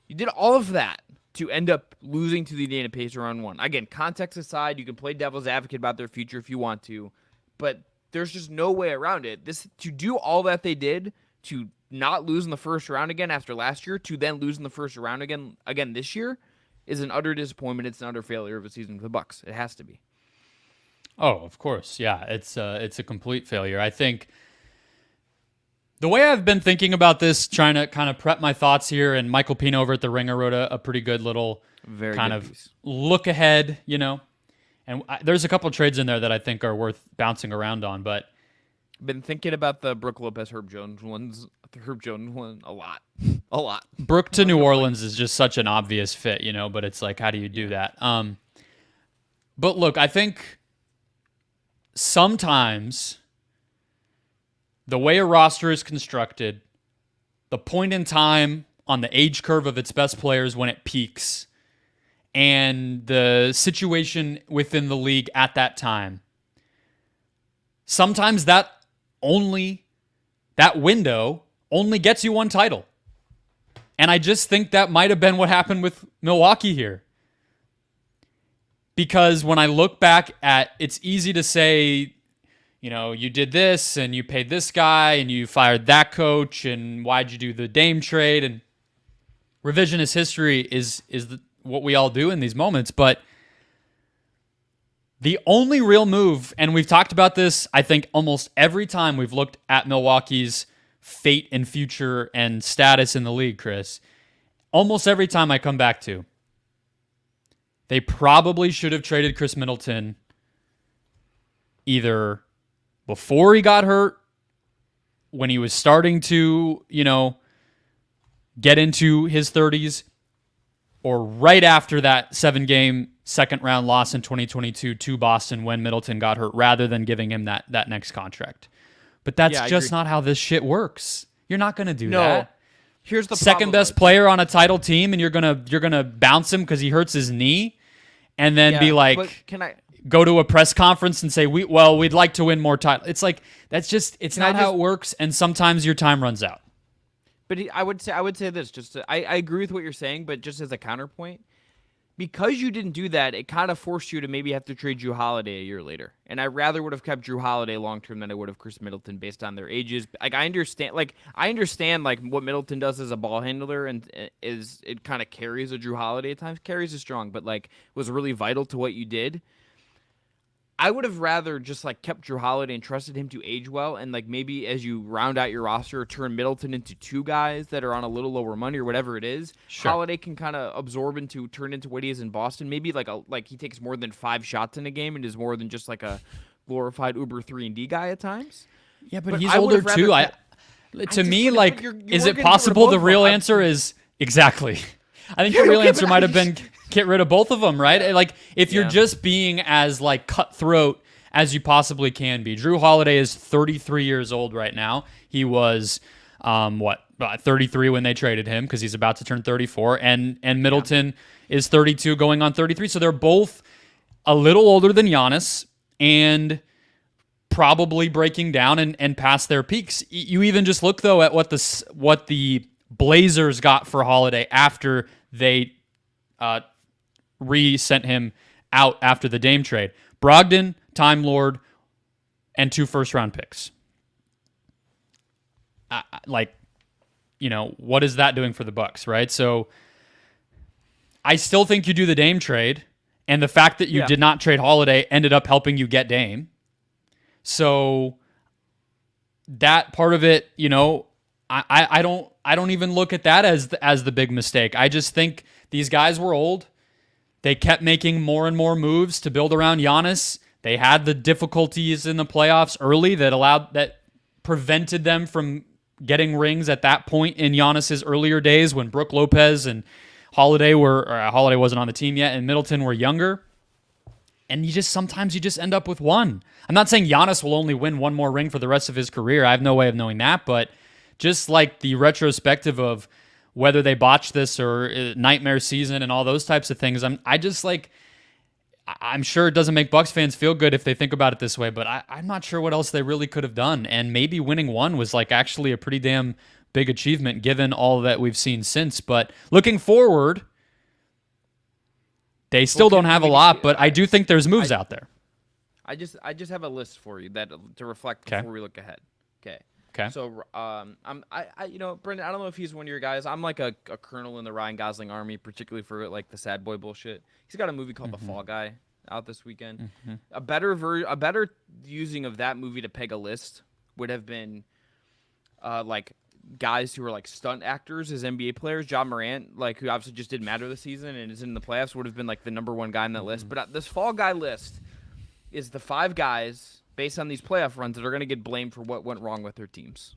You did all of that to end up losing to the Indiana Pacers round 1. Again, context aside, you can play devil's advocate about their future if you want to, but there's just no way around it. To do all that they did, to not lose in the first round again after last year, to then lose in the first round again this year, is an utter disappointment. It's an utter failure of a season for the Bucks. It has to be. Oh, of course. Yeah, it's a complete failure. I think The way I've been thinking about this, trying to kind of prep my thoughts here, and Michael Pino over at The Ringer wrote a pretty good little Very kind good of piece. look ahead, And there's a couple trades in there that I think are worth bouncing around on, but Been thinking about the Brook Lopez Herb Jones one a lot, a lot. Brook to New Orleans is just such an obvious fit, but it's like, how do you do that? But look, I think sometimes the way a roster is constructed, the point in time on the age curve of its best players when it peaks, and the situation within the league at that time, sometimes that window only gets you one title. And I just think that might have been what happened with Milwaukee here. Because when I look back at, it's easy to say, you did this and you paid this guy and you fired that coach and why'd you do the Dame trade? And revisionist history is what we all do in these moments. But the only real move, and we've talked about this, I think almost every time we've looked at Milwaukee's fate and future and status in the league, Chris, almost every time I come back to, they probably should have traded Chris Middleton either before he got hurt, when he was starting to, get into his 30s, or right after that 7-game second-round loss in 2022 to Boston when Middleton got hurt, rather than giving him that next contract. But that's just not how this shit works. You're not going to do that. Here's the second best player on a title team, and you're gonna bounce him because he hurts his knee, and then be like, go to a press conference and say, we'd like to win more titles. It's like, it's not how it works, and sometimes your time runs out. But I would say this, I agree with what you're saying, but just as a counterpoint, because you didn't do that, it kind of forced you to maybe have to trade Drew Holiday a year later. And I rather would have kept Drew Holiday long term than I would have Chris Middleton based on their ages. I understand what Middleton does as a ball handler, and it kind of carries a Drew Holiday at times. Carries is strong, but was really vital to what you did. I would have rather just kept Drew Holiday and trusted him to age well, and maybe as you round out your roster, turn Middleton into two guys that are on a little lower money or whatever it is. Sure. Holiday can kind of turn into what he is in Boston. Maybe he takes more than 5 shots in a game and is more than just a glorified Uber 3-and-D guy at times. Yeah, but he's older too. Is it possible the real answer is exactly? I think the real answer might have been get rid of both of them, right? Yeah. If you're just being as cutthroat as you possibly can be. Drew Holiday is 33 years old right now. He was 33 when they traded him, because he's about to turn 34, and Middleton is 32 going on 33. So they're both a little older than Giannis and probably breaking down and past their peaks. You even just look though at what the Blazers got for Holiday after they sent him out after the Dame trade. Brogdon, Time Lord, and 2 first-round picks. What is that doing for the Bucks, right? So I still think you do the Dame trade, and the fact that you did not trade Holiday ended up helping you get Dame. So that part of it, I don't even look at that as the big mistake. I just think these guys were old. They kept making more and more moves to build around Giannis. They had the difficulties in the playoffs early that prevented them from getting rings at that point in Giannis's earlier days, when Brook Lopez and Holiday wasn't on the team yet, and Middleton were younger. And sometimes you just end up with one. I'm not saying Giannis will only win one more ring for the rest of his career. I have no way of knowing that, but just the retrospective of whether they botched this or nightmare season and all those types of things, I'm sure it doesn't make Bucks fans feel good if they think about it this way, but I'm not sure what else they really could have done. And maybe winning one was actually a pretty damn big achievement given all that we've seen since. But looking forward, they still don't have a lot, but I do think there's moves out there. I just have a list for you to reflect before we look ahead. Okay. So, Brendon, I don't know if he's one of your guys. I'm a colonel in the Ryan Gosling army, particularly for the sad boy bullshit. He's got a movie called The Fall Guy out this weekend. A better using of that movie to peg a list would have been like guys who are like stunt actors as NBA players. John Morant, like who obviously just didn't matter this season and is in the playoffs, would have been like the number one guy on that list. But this fall guy list is the 5 guys based on these playoff runs that are going to get blamed for what went wrong with their teams.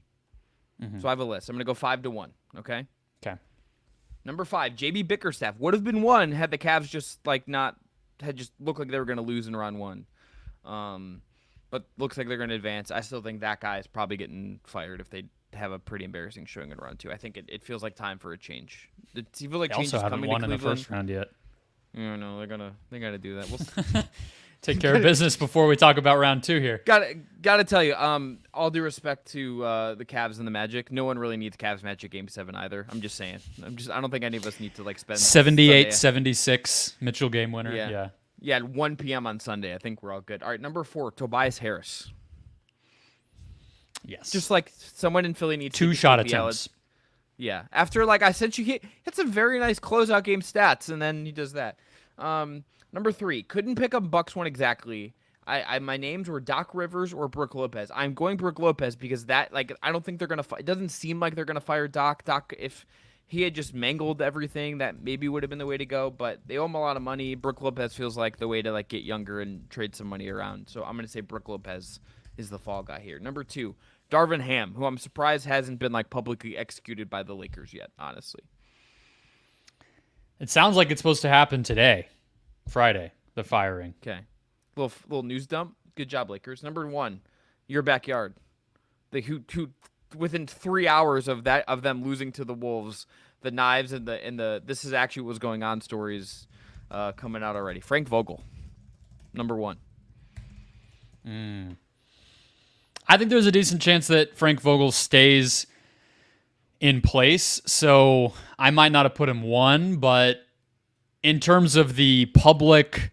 So I have a list. I'm going to go 5 to 1. Okay. Okay. Number 5, JB Bickerstaff would have been 1 had the Cavs just just looked like they were going to lose in round 1. But looks like they're going to advance. I still think that guy is probably getting fired if they have a pretty embarrassing showing in round 2. I think it feels like time for a change. It feels like They change also is haven't coming won to in the Cleveland. first round yet. No, they gotta do that. We'll Take care of business before we talk about round 2 here. Gotta tell you, all due respect to the Cavs and the Magic, no one really needs Cavs Magic Game 7 either. I'm just saying. I don't think any of us need to like spend 78-76 Mitchell game winner. Yeah, at 1 p.m. on Sunday. I think we're all good. All right, number 4, Tobias Harris. Yes. Just like someone in Philly needs 2 shot attempts. Yeah. After, like I said, he had some very nice closeout game stats, and then he does that. Number 3, couldn't pick up Bucks one exactly. My names were Doc Rivers or Brook Lopez. I'm going Brook Lopez because that, like, I don't think they're going to it doesn't seem like they're going to fire Doc. Doc, if he had just mangled everything, that maybe would have been the way to go, but they owe him a lot of money. Brook Lopez feels like the way to, like, get younger and trade some money around. So I'm going to say Brook Lopez is the fall guy here. Number 2, Darvin Ham, who I'm surprised hasn't been like publicly executed by the Lakers yet, honestly. It sounds like it's supposed to happen today, Friday, the firing. Okay. Little news dump. Good job, Lakers. Number 1, your backyard. Who within 3 hours of them losing to the Wolves, the knives and the this is actually what was going on stories coming out already. Frank Vogel. Number 1. I think there's a decent chance that Frank Vogel stays in place, so I might not have put him 1, but in terms of the public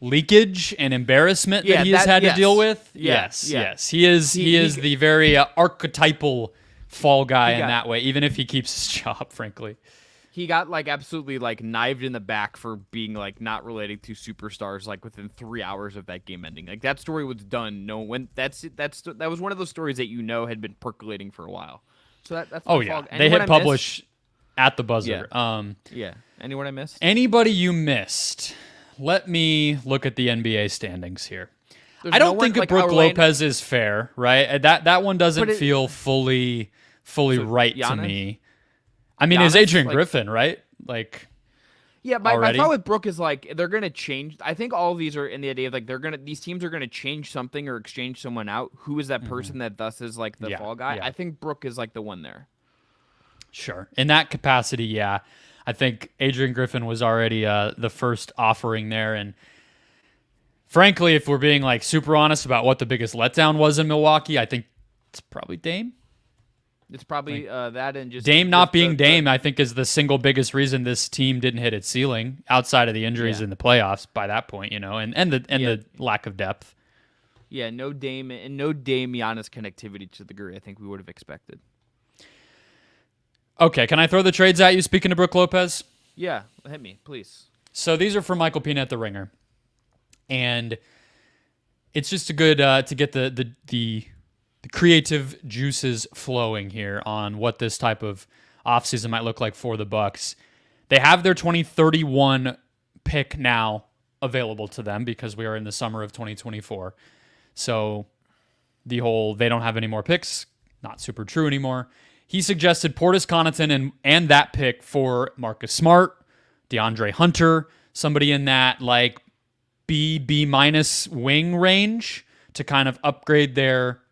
leakage and embarrassment that he has had to deal with, yes. He is the very archetypal fall guy in that way, even if he keeps his job, frankly. He got like absolutely like knifed in the back for being like not related to superstars like within 3 hours of that game ending. Like that story was done. That was one of those stories that had been percolating for a while. So that's they hit publish at the buzzer. Yeah. Anyone I missed? Anybody you missed? Let me look at the NBA standings here. I don't think Brook Lopez is fair, right? That one doesn't feel fully right to me. I mean, is Adrian Griffin, right? Like, yeah, my thought with Brook is like they're gonna change. I think all of these are in the idea of like these teams are gonna change something or exchange someone out. Who is that person that thus is like the fall guy? Yeah. I think Brook is like the one there. Sure, in that capacity, yeah. I think Adrian Griffin was already the first offering there, and frankly, if we're being like super honest about what the biggest letdown was in Milwaukee, I think it's probably Dame. It's probably that and just Dame not being Dame, I think, is the single biggest reason this team didn't hit its ceiling outside of the injuries in the playoffs by that point, and the lack of depth. Yeah, no Dame and no Dame Giannis connectivity to the degree I think we would have expected. Okay, can I throw the trades at you? Speaking of Brook Lopez, yeah, hit me, please. So these are from Michael Pina at the Ringer, and it's just a good to get the creative juices flowing here on what this type of offseason might look like for the Bucks. They have their 2031 pick now available to them because we are in the summer of 2024. So the whole they don't have any more picks, not super true anymore. He suggested Portis Connaughton and that pick for Marcus Smart, DeAndre Hunter, somebody in that like B minus wing range to kind of upgrade their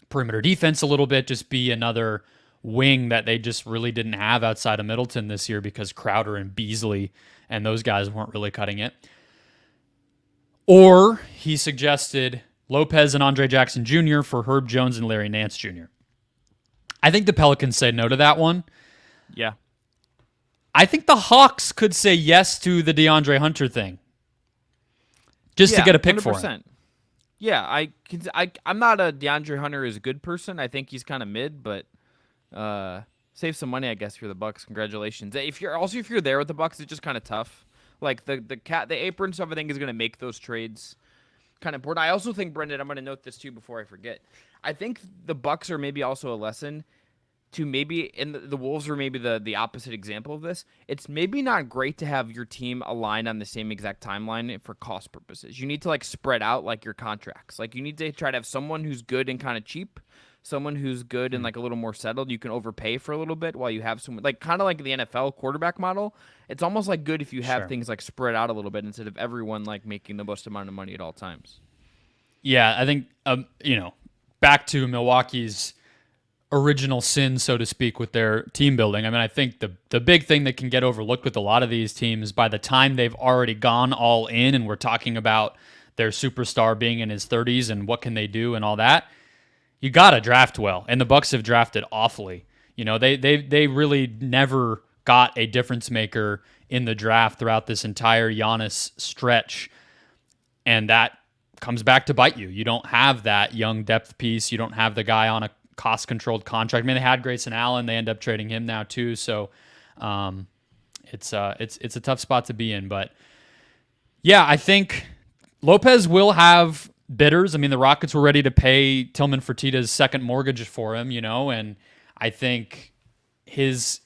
perimeter defense a little bit, just be another wing that they just really didn't have outside of Middleton this year because Crowder and Beasley and those guys weren't really cutting it. Or he suggested Lopez and Andre Jackson Jr. for Herb Jones and Larry Nance Jr. I think the Pelicans say no to that one. Yeah. I think the Hawks could say yes to the DeAndre Hunter thing. Just to get a pick 100%. For him. Yeah, I'm not a DeAndre Hunter is a good person. I think he's kind of mid, but save some money, I guess, for the Bucks. Congratulations. If you're there with the Bucks, it's just kind of tough. Like the apron stuff, I think is going to make those trades kind of important. I also think, Brendon, I'm going to note this too before I forget. I think the Bucks are maybe also a lesson to maybe, and the Wolves are maybe the opposite example of this. It's maybe not great to have your team aligned on the same exact timeline for cost purposes. You need to like spread out like your contracts. Like you need to try to have someone who's good and kind of cheap, someone who's good and like a little more settled. You can overpay for a little bit while you have someone like kind of like the NFL quarterback model. It's almost like good if you have things like spread out a little bit instead of everyone like making the most amount of money at all times. Yeah, I think back to Milwaukee's original sin, so to speak, with their team building. I mean, I think the big thing that can get overlooked with a lot of these teams by the time they've already gone all in, and we're talking about their superstar being in his 30s and what can they do and all that. You gotta draft well, and the Bucks have drafted awfully. They really never got a difference maker in the draft throughout this entire Giannis stretch, and that comes back to bite you. You don't have that young depth piece. You don't have the guy on a cost-controlled contract. I mean, they had Grayson Allen. They end up trading him now too. So it's a tough spot to be in. But yeah, I think Lopez will have bidders. I mean, the Rockets were ready to pay Tillman Fertitta's second mortgage for him, and I think his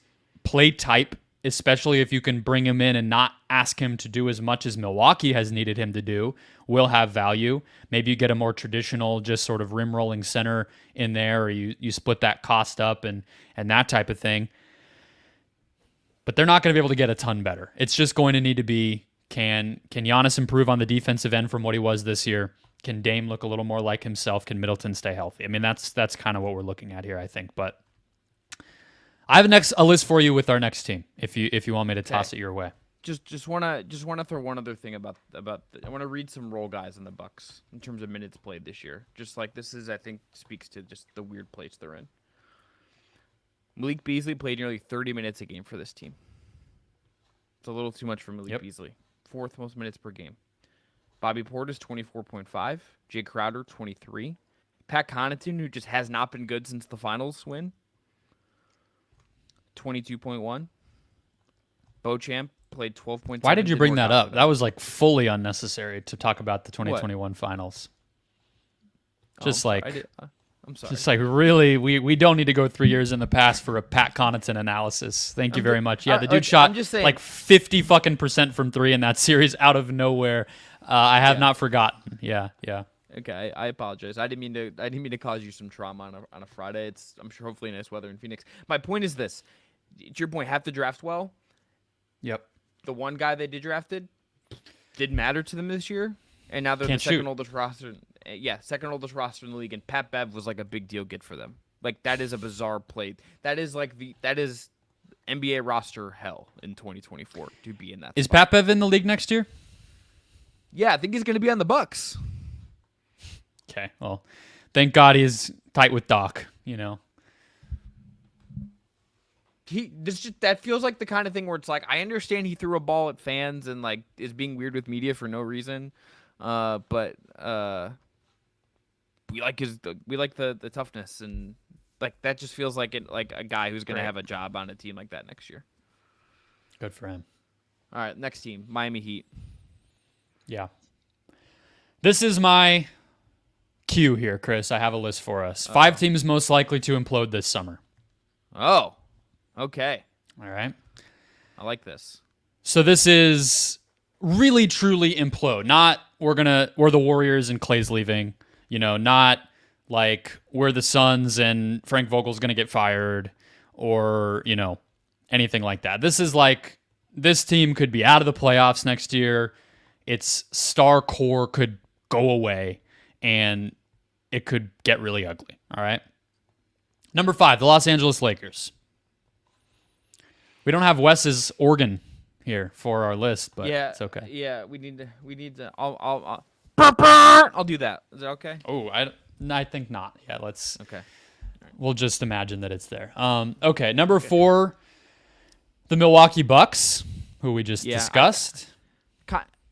play type, especially if you can bring him in and not ask him to do as much as Milwaukee has needed him to do, will have value. Maybe you get a more traditional, just sort of rim rolling center in there, or you split that cost up and that type of thing. But they're not going to be able to get a ton better. It's just going to need to be, can Giannis improve on the defensive end from what he was this year? Can Dame look a little more like himself? Can Middleton stay healthy? I mean, that's kind of what we're looking at here, I think. But I have a list for you with our next team. If you want me to toss it your way. Just wanna throw one other thing about I want to read some role guys in the Bucks in terms of minutes played this year. Just like this is, I think, speaks to just the weird place they're in. Malik Beasley played nearly 30 minutes a game for this team. It's a little too much for Malik Beasley. Fourth most minutes per game. Bobby Portis 24.5. Jay Crowder 23. Pat Connaughton, who just has not been good since the finals win, 22.1. Beauchamp played 12.7. Why did you bring that up? That was like fully unnecessary to talk about the 2021 finals. I'm sorry. Just like really, we don't need to go 3 years in the past for a Pat Connaughton analysis. Thank you very much. Yeah, the dude shot like 50% from three in that series out of nowhere. I have not forgotten. Yeah. Okay, I apologize. I didn't mean to cause you some trauma on a Friday. It's, I'm sure, hopefully nice weather in Phoenix. My point is this: to your point, have to draft well. Yep. The one guy they did drafted didn't matter to them this year, and now they're the second oldest roster. Yeah, second oldest roster in the league, and Pat Bev was like a big deal get for them. Like that is a bizarre play. That is NBA roster hell in 2024 to be in that. Is spot. Pat Bev in the league next year? Yeah, I think he's going to be on the Bucks. Okay, well, thank God he's tight with Doc. That feels like the kind of thing where it's like, I understand he threw a ball at fans and like is being weird with media for no reason, but we like the toughness, and like that just feels like a guy who's gonna have a job on a team like that next year. Good for him. All right, next team, Miami Heat. Yeah, this is my cue here, Chris. I have a list for us. 5 teams most likely to implode this summer. Oh. Okay. All right. I like this. So this is really truly implode. Not we're the Warriors and Clay's leaving. Not like we're the Suns and Frank Vogel's gonna get fired, or anything like that. This is like this team could be out of the playoffs next year. Its star core could go away, and it could get really ugly. All right. Number 5, the Los Angeles Lakers. We don't have Wes's organ here for our list, but it's okay. Yeah, we need to. I'll do that. Is that okay? Oh, I think not. Yeah, let's. Okay. We'll just imagine that it's there. Okay, number 4, the Milwaukee Bucks, who we just discussed.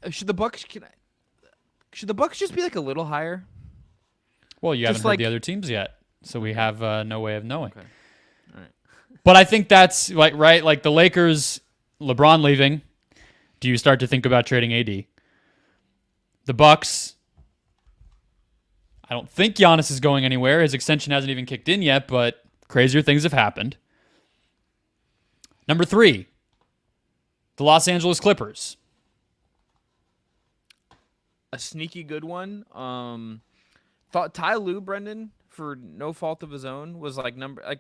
Should the Bucks just be like a little higher? Well, you haven't heard the other teams yet, so we have no way of knowing. Okay. All right. But I think that's right. Like the Lakers, LeBron leaving. Do you start to think about trading AD? The Bucks, I don't think Giannis is going anywhere. His extension hasn't even kicked in yet, but crazier things have happened. Number 3, the Los Angeles Clippers. A sneaky good one. Thought Ty Lue, Brendon, for no fault of his own, was like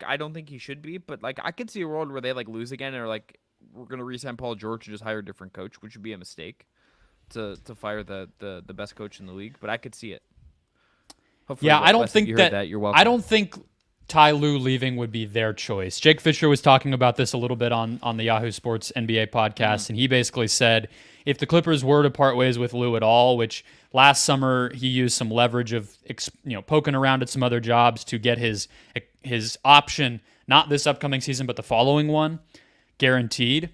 I don't think he should be, but like I could see a world where they like lose again and are like, we're gonna re-sign Paul George and just hire a different coach, which would be a mistake to fire the best coach in the league. But I could see it. Hopefully, Yeah, I don't Wes, if think you heard that. You're welcome. I don't think Ty Lue leaving would be their choice. Jake Fisher was talking about this a little bit on the Yahoo Sports NBA podcast, and he basically said if the Clippers were to part ways with Lue at all, which last summer he used some leverage of poking around at some other jobs to get his option, not this upcoming season, but the following one, guaranteed,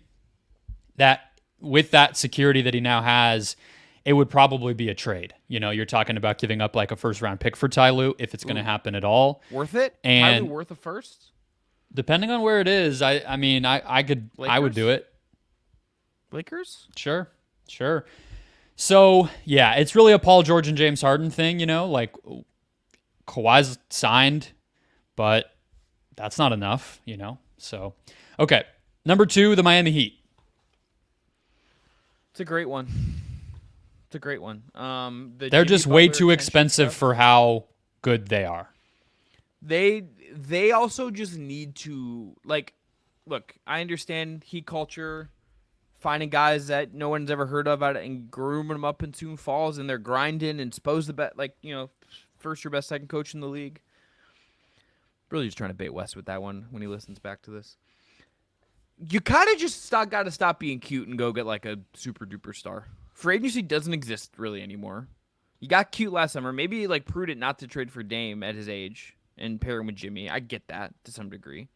that with that security that he now has, it would probably be a trade. You're talking about giving up like a first-round pick for Ty Lue if it's going to happen at all. Worth it? And Ty Lue worth a first? Depending on where it is, I would do it. Lakers? Sure. So, yeah, it's really a Paul George and James Harden thing, like Kawhi's signed, but that's not enough, So, okay. Number 2, the Miami Heat. It's a great one. They're just way too expensive for how good they are. They also just need to, like, look, I understand Heat culture, finding guys that no one's ever heard of and grooming them up in Sioux Falls, and they're grinding and supposed to bet, first or best second coach in the league. Really just trying to bait Wes with that one when he listens back to this. You kind of just got to stop being cute and go get like a super duper star. Free agency doesn't exist really anymore. You got cute last summer. Maybe like prudent not to trade for Dame at his age and pair him with Jimmy. I get that to some degree,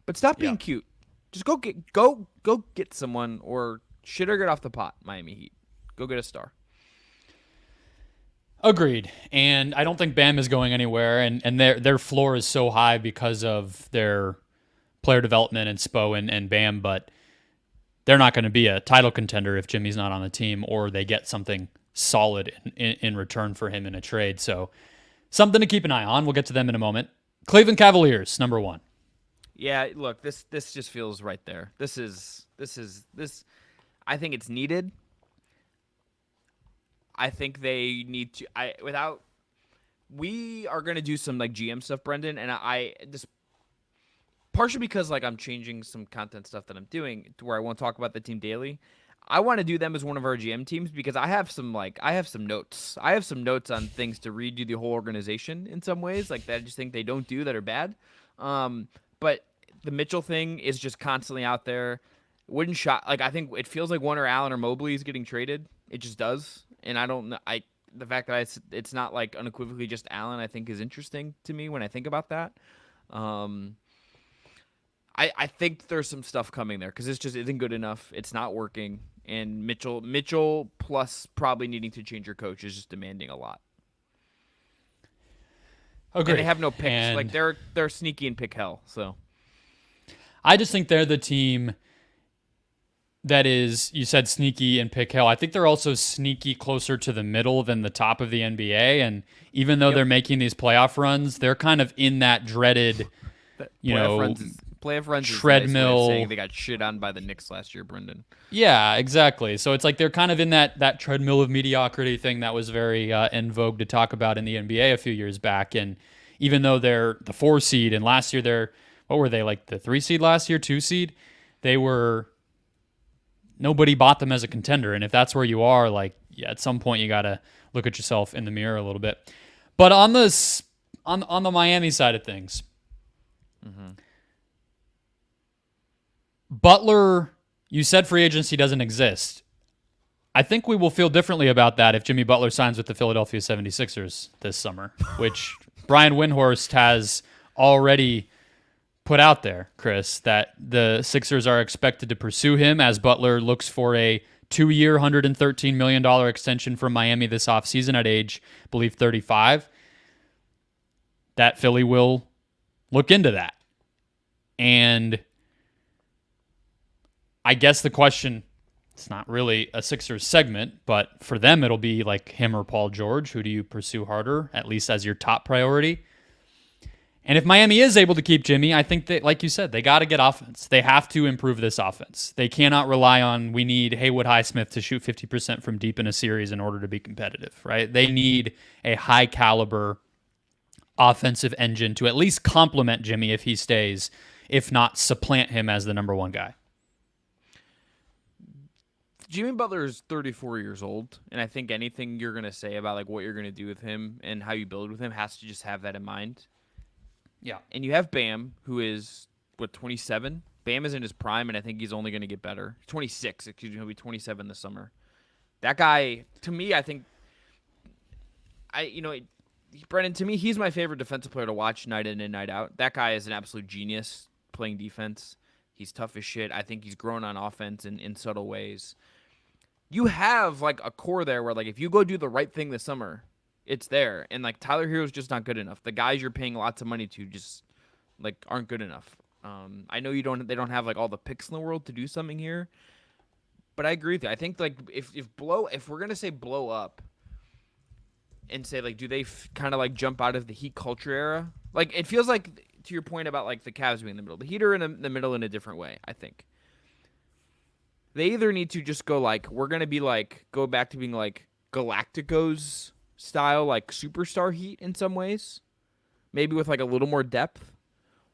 but stop being cute. Just go get someone, or shit or get off the pot. Miami Heat, go get a star. Agreed. And I don't think Bam is going anywhere, and their floor is so high because of their player development and Spo and Bam, but they're not going to be a title contender if Jimmy's not on the team, or they get something solid in return for him in a trade. So something to keep an eye on. We'll get to them in a moment. Cleveland Cavaliers, number 1. Yeah, look, this just feels right there. This. I think it's needed. I think they need to. We are going to do some like GM stuff, Brendon, and I just. Partially because like I'm changing some content stuff that I'm doing to where I won't talk about the team daily. I want to do them as one of our GM teams because I have some notes. I have some notes on things to redo the whole organization in some ways, like that I just think they don't do that are bad. But the Mitchell thing is just constantly out there. Wouldn't shot like I think it feels like one or Allen or Mobley is getting traded. It just does, and I don't know. The fact that it's not like unequivocally just Allen, I think is interesting to me when I think about that. I think there's some stuff coming there because this just isn't good enough. It's not working, and Mitchell plus probably needing to change your coach is just demanding a lot. Okay, and they have no picks. And like they're sneaky and pick hell. So I just think they're the team that is, you said sneaky and pick hell. I think they're also sneaky closer to the middle than the top of the NBA. And even though they're making these playoff runs, they're kind of in that dreaded, playoff runs treadmill. Saying they got shit on by the Knicks last year, Brendon. Yeah, exactly. So it's like they're kind of in that treadmill of mediocrity thing that was very in vogue to talk about in the NBA a few years back. And even though they're the 4 seed, and last year what were they, like the 3 seed last year, 2 seed? Nobody bought them as a contender. And if that's where you are, like, yeah, at some point you got to look at yourself in the mirror a little bit. But on the Miami side of things, Butler, you said free agency doesn't exist. I think we will feel differently about that if Jimmy Butler signs with the Philadelphia 76ers this summer, which Brian Windhorst has already put out there, Chris, that the Sixers are expected to pursue him as Butler looks for a 2-year, $113 million extension from Miami this offseason at age, I believe, 35. That Philly will look into that. And I guess the question It's not really a Sixers segment, but for them, it'll be like him or Paul George. Who do you pursue harder, at least as your top priority? And if Miami is able to keep Jimmy, I think that, like you said, they got to get offense. They have to improve this offense. They cannot rely on, we need Haywood Highsmith to shoot 50% from deep in a series in order to be competitive, right? They need a high caliber offensive engine to at least complement Jimmy if he stays, if not supplant him as the number one guy. Jimmy Butler is 34 years old, and I think anything you're going to say about like what you're going to do with him and how you build with him has to just have that in mind. Yeah. And you have Bam, who is, 27? Bam is in his prime, and I think he's only going to get better. 26, excuse me, he'll be 27 this summer. That guy, to me, I think, Brendon, to me, he's my favorite defensive player to watch night in and night out. That guy is an absolute genius playing defense. He's tough as shit. I think he's grown on offense in subtle ways. You have, like, a core there where, like, if you go do the right thing this summer, it's there. And, like, Tyler Hero's just not good enough. The guys you're paying lots of money to just, like, aren't good enough. I know they don't have, like, all the picks in the world to do something here. But I agree with you. I think, like, if we're going to say blow up and say, like, do they kind of, like, jump out of the Heat culture era? Like, it feels like, to your point about, like, the Cavs being in the middle. The Heat are in the middle in a different way, I think. They either need to just go, like, we're going to be, like, go back to being, like, Galacticos style, like, superstar Heat in some ways. Maybe with, like, a little more depth.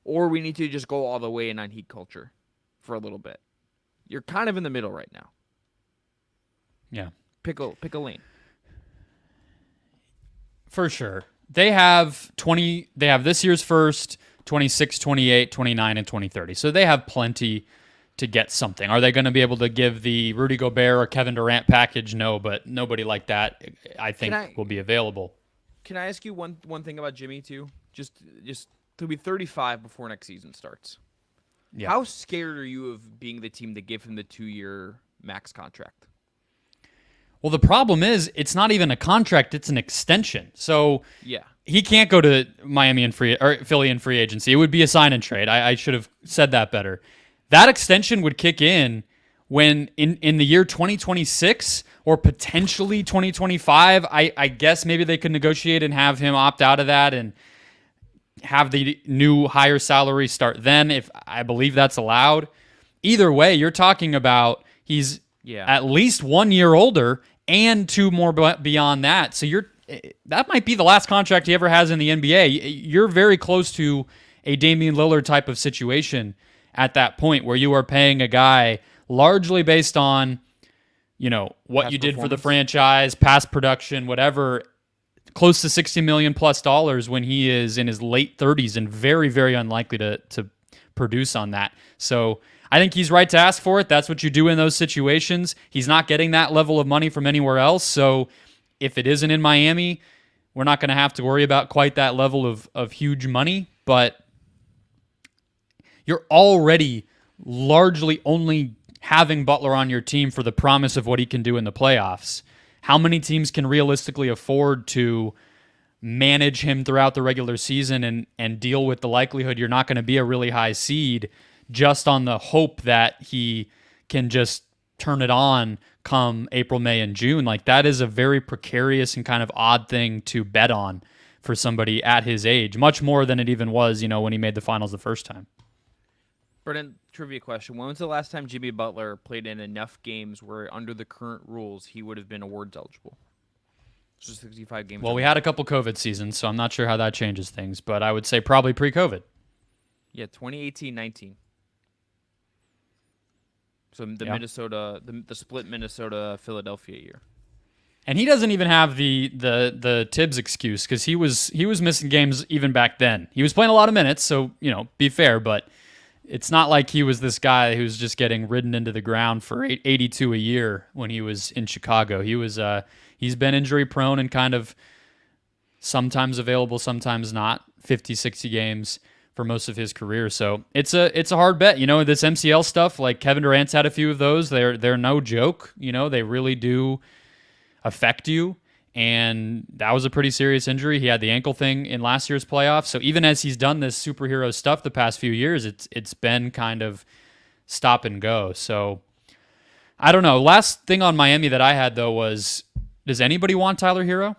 Or we need to just go all the way in on Heat culture for a little bit. You're kind of in the middle right now. Yeah. Pick a lane. For sure. They have this year's first, 26, 28, 29, and 2030. So they have plenty to get something. Are they going to be able to give the Rudy Gobert or Kevin Durant package? No, but nobody like that, I think, will be available. Can I ask you one thing about Jimmy, too? Just to be 35 before next season starts. Yeah. How scared are you of being the team that give him the 2-year max contract? Well, the problem is it's not even a contract; it's an extension. So yeah, he can't go to Miami and Philly in free agency. It would be a sign and trade. I should have said that better. That extension would kick in when in the year 2026 or potentially 2025. I guess maybe they could negotiate and have him opt out of that and have the new higher salary start then, if I believe that's allowed. Either way, you're talking about he's at least 1 year older and 2 more beyond that. So that might be the last contract he ever has in the NBA. You're very close to a Damian Lillard type of situation at that point where you are paying a guy largely based on, what past you did for the franchise, past production, whatever, close to $60 million plus when he is in his late 30s and very, very unlikely to produce on that. So I think he's right to ask for it. That's what you do in those situations. He's not getting that level of money from anywhere else. So if it isn't in Miami, we're not going to have to worry about quite that level of huge money. But you're already largely only having Butler on your team for the promise of what he can do in the playoffs. How many teams can realistically afford to manage him throughout the regular season and deal with the likelihood you're not going to be a really high seed just on the hope that he can just turn it on come April, May, and June? Like, that is a very precarious and kind of odd thing to bet on for somebody at his age, much more than it even was, when he made the finals the first time. Brendon, trivia question. When was the last time Jimmy Butler played in enough games where under the current rules he would have been awards eligible? It's just 65 games. Well, we had a couple COVID seasons, so I'm not sure how that changes things, but I would say probably pre-COVID. Yeah, 2018-19. So Minnesota, the split Minnesota-Philadelphia year. And he doesn't even have the Tibbs excuse because he was missing games even back then. He was playing a lot of minutes, so be fair, but it's not like he was this guy who's just getting ridden into the ground for 82 a year when he was in Chicago. He's been injury prone and kind of sometimes available, sometimes not. 50, 60 games for most of his career. So it's a hard bet. This MCL stuff, like Kevin Durant's had a few of those. They're no joke. They really do affect you. And that was a pretty serious injury. He had the ankle thing in last year's playoffs. So even as he's done this superhero stuff the past few years, it's been kind of stop and go. So I don't know. Last thing on Miami that I had, though, was does anybody want Tyler Hero?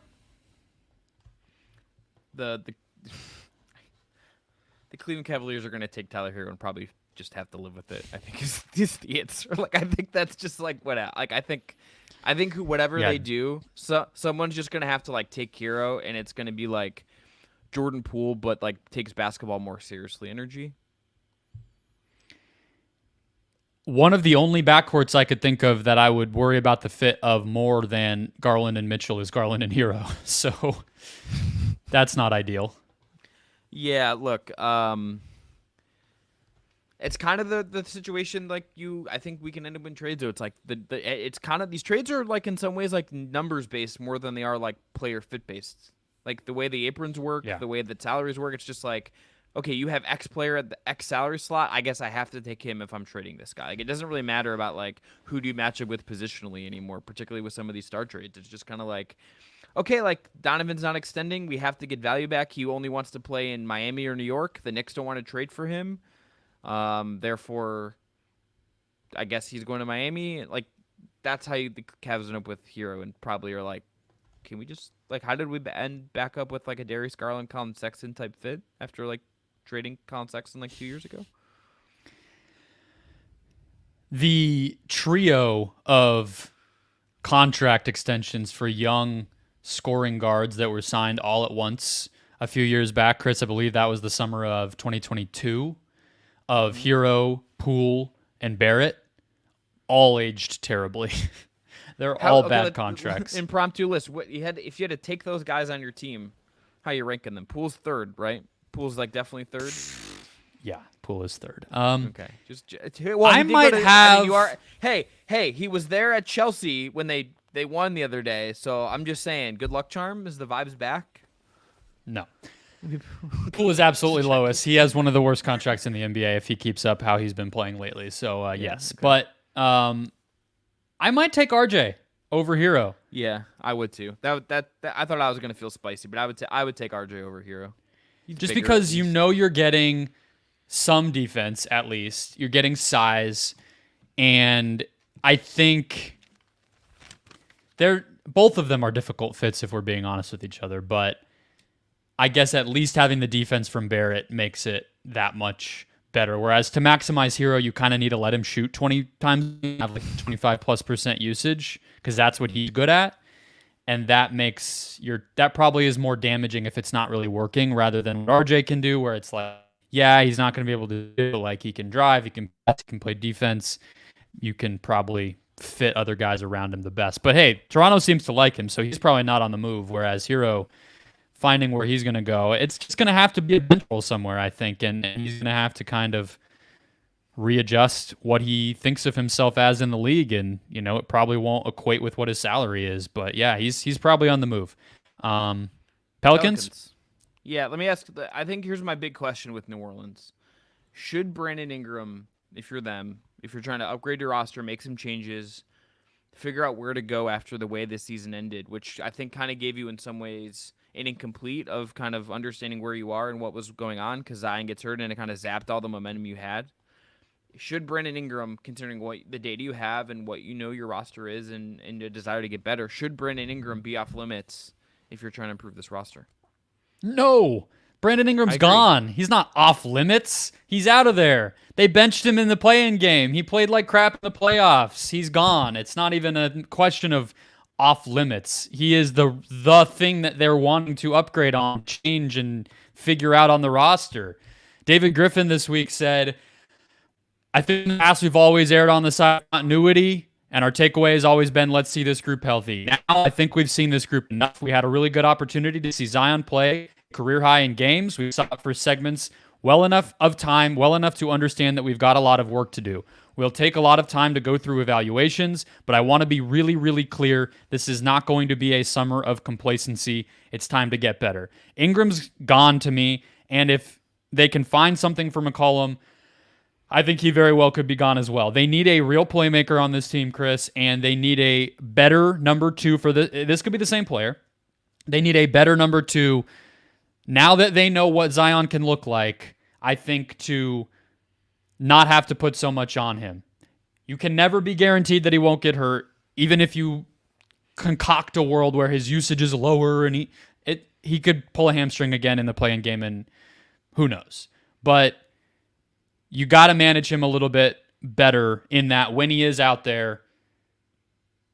The the Cleveland Cavaliers are going to take Tyler Hero and probably just have to live with it. I think is the answer. Like I think that's just like what. Like I think whatever they do, someone's just going to have to like take Hero, and it's going to be like Jordan Poole, but like takes basketball more seriously. Energy. One of the only backcourts I could think of that I would worry about the fit of more than Garland and Mitchell is Garland and Hero. So that's not ideal. Yeah, look, it's kind of the situation like I think we can end up in trades. So it's like it's kind of these trades are like in some ways like numbers based more than they are like player fit based. Like the way the aprons work, the way the salaries work, it's just like, okay, you have X player at the X salary slot. I guess I have to take him if I'm trading this guy. Like it doesn't really matter about like who do you match up with positionally anymore, particularly with some of these star trades. It's just kind of like, okay, like Donovan's not extending. We have to get value back. He only wants to play in Miami or New York. The Knicks don't want to trade for him. Therefore, I guess he's going to Miami. Like that's how the Cavs end up with Hero and probably are like, can we just like how did we end back up with like a Darius Garland, Colin Sexton type fit after like trading Colin Sexton like 2 years ago? The trio of contract extensions for young scoring guards that were signed all at once a few years back, Chris, I believe that was the summer of 2022, of Hero, Poole, and Barrett, all aged terribly. They're all bad contracts. Impromptu list. What if you had to take those guys on your team, how you ranking them? Poole's third, right? Poole's like definitely third. Yeah, Poole is third. Okay, I might have. Hey, he was there at Chelsea when they won the other day. So I'm just saying, good luck charm. Is the vibes back? No. Poole is absolutely lowest. He has one of the worst contracts in the NBA if he keeps up how he's been playing lately. So yes, okay. But I might take RJ over Hero. Yeah, I would too. That I thought I was gonna feel spicy, but I would take RJ over Hero. Just because you know you're getting some defense at least, you're getting size, and I think both of them are difficult fits if we're being honest with each other. But I guess at least having the defense from Barrett makes it that much better. Whereas to maximize Hero, you kind of need to let him shoot 20 times, have like 25+% usage, because that's what he's good at. And that makes that probably is more damaging if it's not really working, rather than what RJ can do, where it's like, yeah, he's not going to be able to do it. Like he can drive, he can play defense. You can probably fit other guys around him the best. But hey, Toronto seems to like him, so he's probably not on the move. Whereas Hero, finding where he's going to go, it's just going to have to be a bench role somewhere, I think, and he's going to have to kind of readjust what he thinks of himself as in the league, and it probably won't equate with what his salary is. But yeah, he's probably on the move. Pelicans. Yeah, let me ask. I think here's my big question with New Orleans: should Brandon Ingram, if you're them, if you're trying to upgrade your roster, make some changes, figure out where to go after the way this season ended, which I think kind of gave you in some ways an incomplete of kind of understanding where you are and what was going on, because Zion gets hurt and it kind of zapped all the momentum you had. Should Brandon Ingram, considering what the data you have and what your roster is and a desire to get better, should Brandon Ingram be off limits if you're trying to improve this roster? No. Brandon Ingram's gone. He's not off limits. He's out of there. They benched him in the play-in game. He played like crap in the playoffs. He's gone. It's not even a question of off limits. He is the thing that they're wanting to upgrade on, change, and figure out on the roster. David Griffin this week said, I think in the past we've always erred on the side of continuity, and our takeaway has always been, let's see this group healthy. Now I think we've seen this group enough. We had a really good opportunity to see Zion play career high in games. We saw it for segments well enough to understand that we've got a lot of work to do. We'll take a lot of time to go through evaluations, but I want to be really, really clear. This is not going to be a summer of complacency. It's time to get better. Ingram's gone to me, and if they can find something for McCollum, I think he very well could be gone as well. They need a real playmaker on this team, Chris, and they need a better number two for this could be the same player. They need a better number two. Now that they know what Zion can look like, I think to not have to put so much on him. You can never be guaranteed that he won't get hurt, even if you concoct a world where his usage is lower and he could pull a hamstring again in the play-in game, and who knows. But you got to manage him a little bit better in that when he is out there,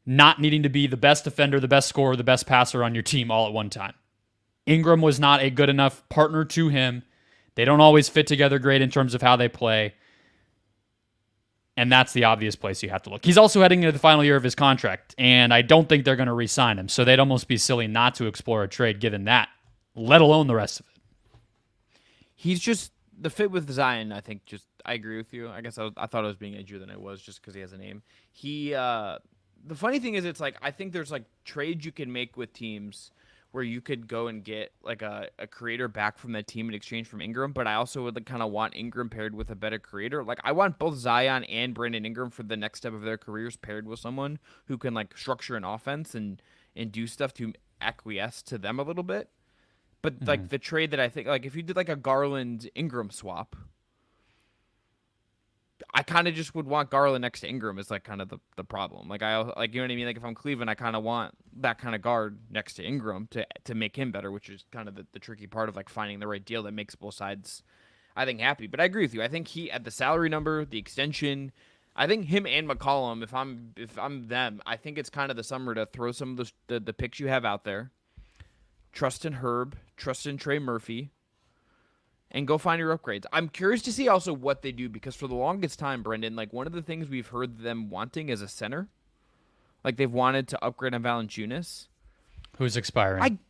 not needing to be the best defender, the best scorer, the best passer on your team all at one time. Ingram was not a good enough partner to him. They don't always fit together great in terms of how they play. And that's the obvious place you have to look. He's also heading into the final year of his contract, and I don't think they're going to re-sign him. So they'd almost be silly not to explore a trade given that, let alone the rest of it. He's just the fit with Zion. I think I agree with you. I guess I thought I was being edgier than I was just because he has a name. The funny thing is, it's like I think there's like trades you can make with teams where you could go and get like a creator back from that team in exchange from Ingram, but I also would kind of want Ingram paired with a better creator. Like I want both Zion and Brandon Ingram for the next step of their careers paired with someone who can like structure an offense and do stuff to acquiesce to them a little bit. But like the trade that I think, like if you did like a Garland Ingram swap, I kind of just would want Garland next to Ingram is like kind of the problem. Like you know what I mean? Like if I'm Cleveland, I kind of want that kind of guard next to Ingram to make him better, which is kind of the tricky part of like finding the right deal that makes both sides, I think, happy. But I agree with you. I think he at the salary number, the extension, I think him and McCollum, if I'm them, I think it's kind of the summer to throw some of the picks you have out there. Trust in Herb, trust in Trey Murphy, and go find your upgrades. I'm curious to see also what they do because for the longest time, Brendon, like one of the things we've heard them wanting is a center. Like they've wanted to upgrade on Valanciunas. Who's expiring.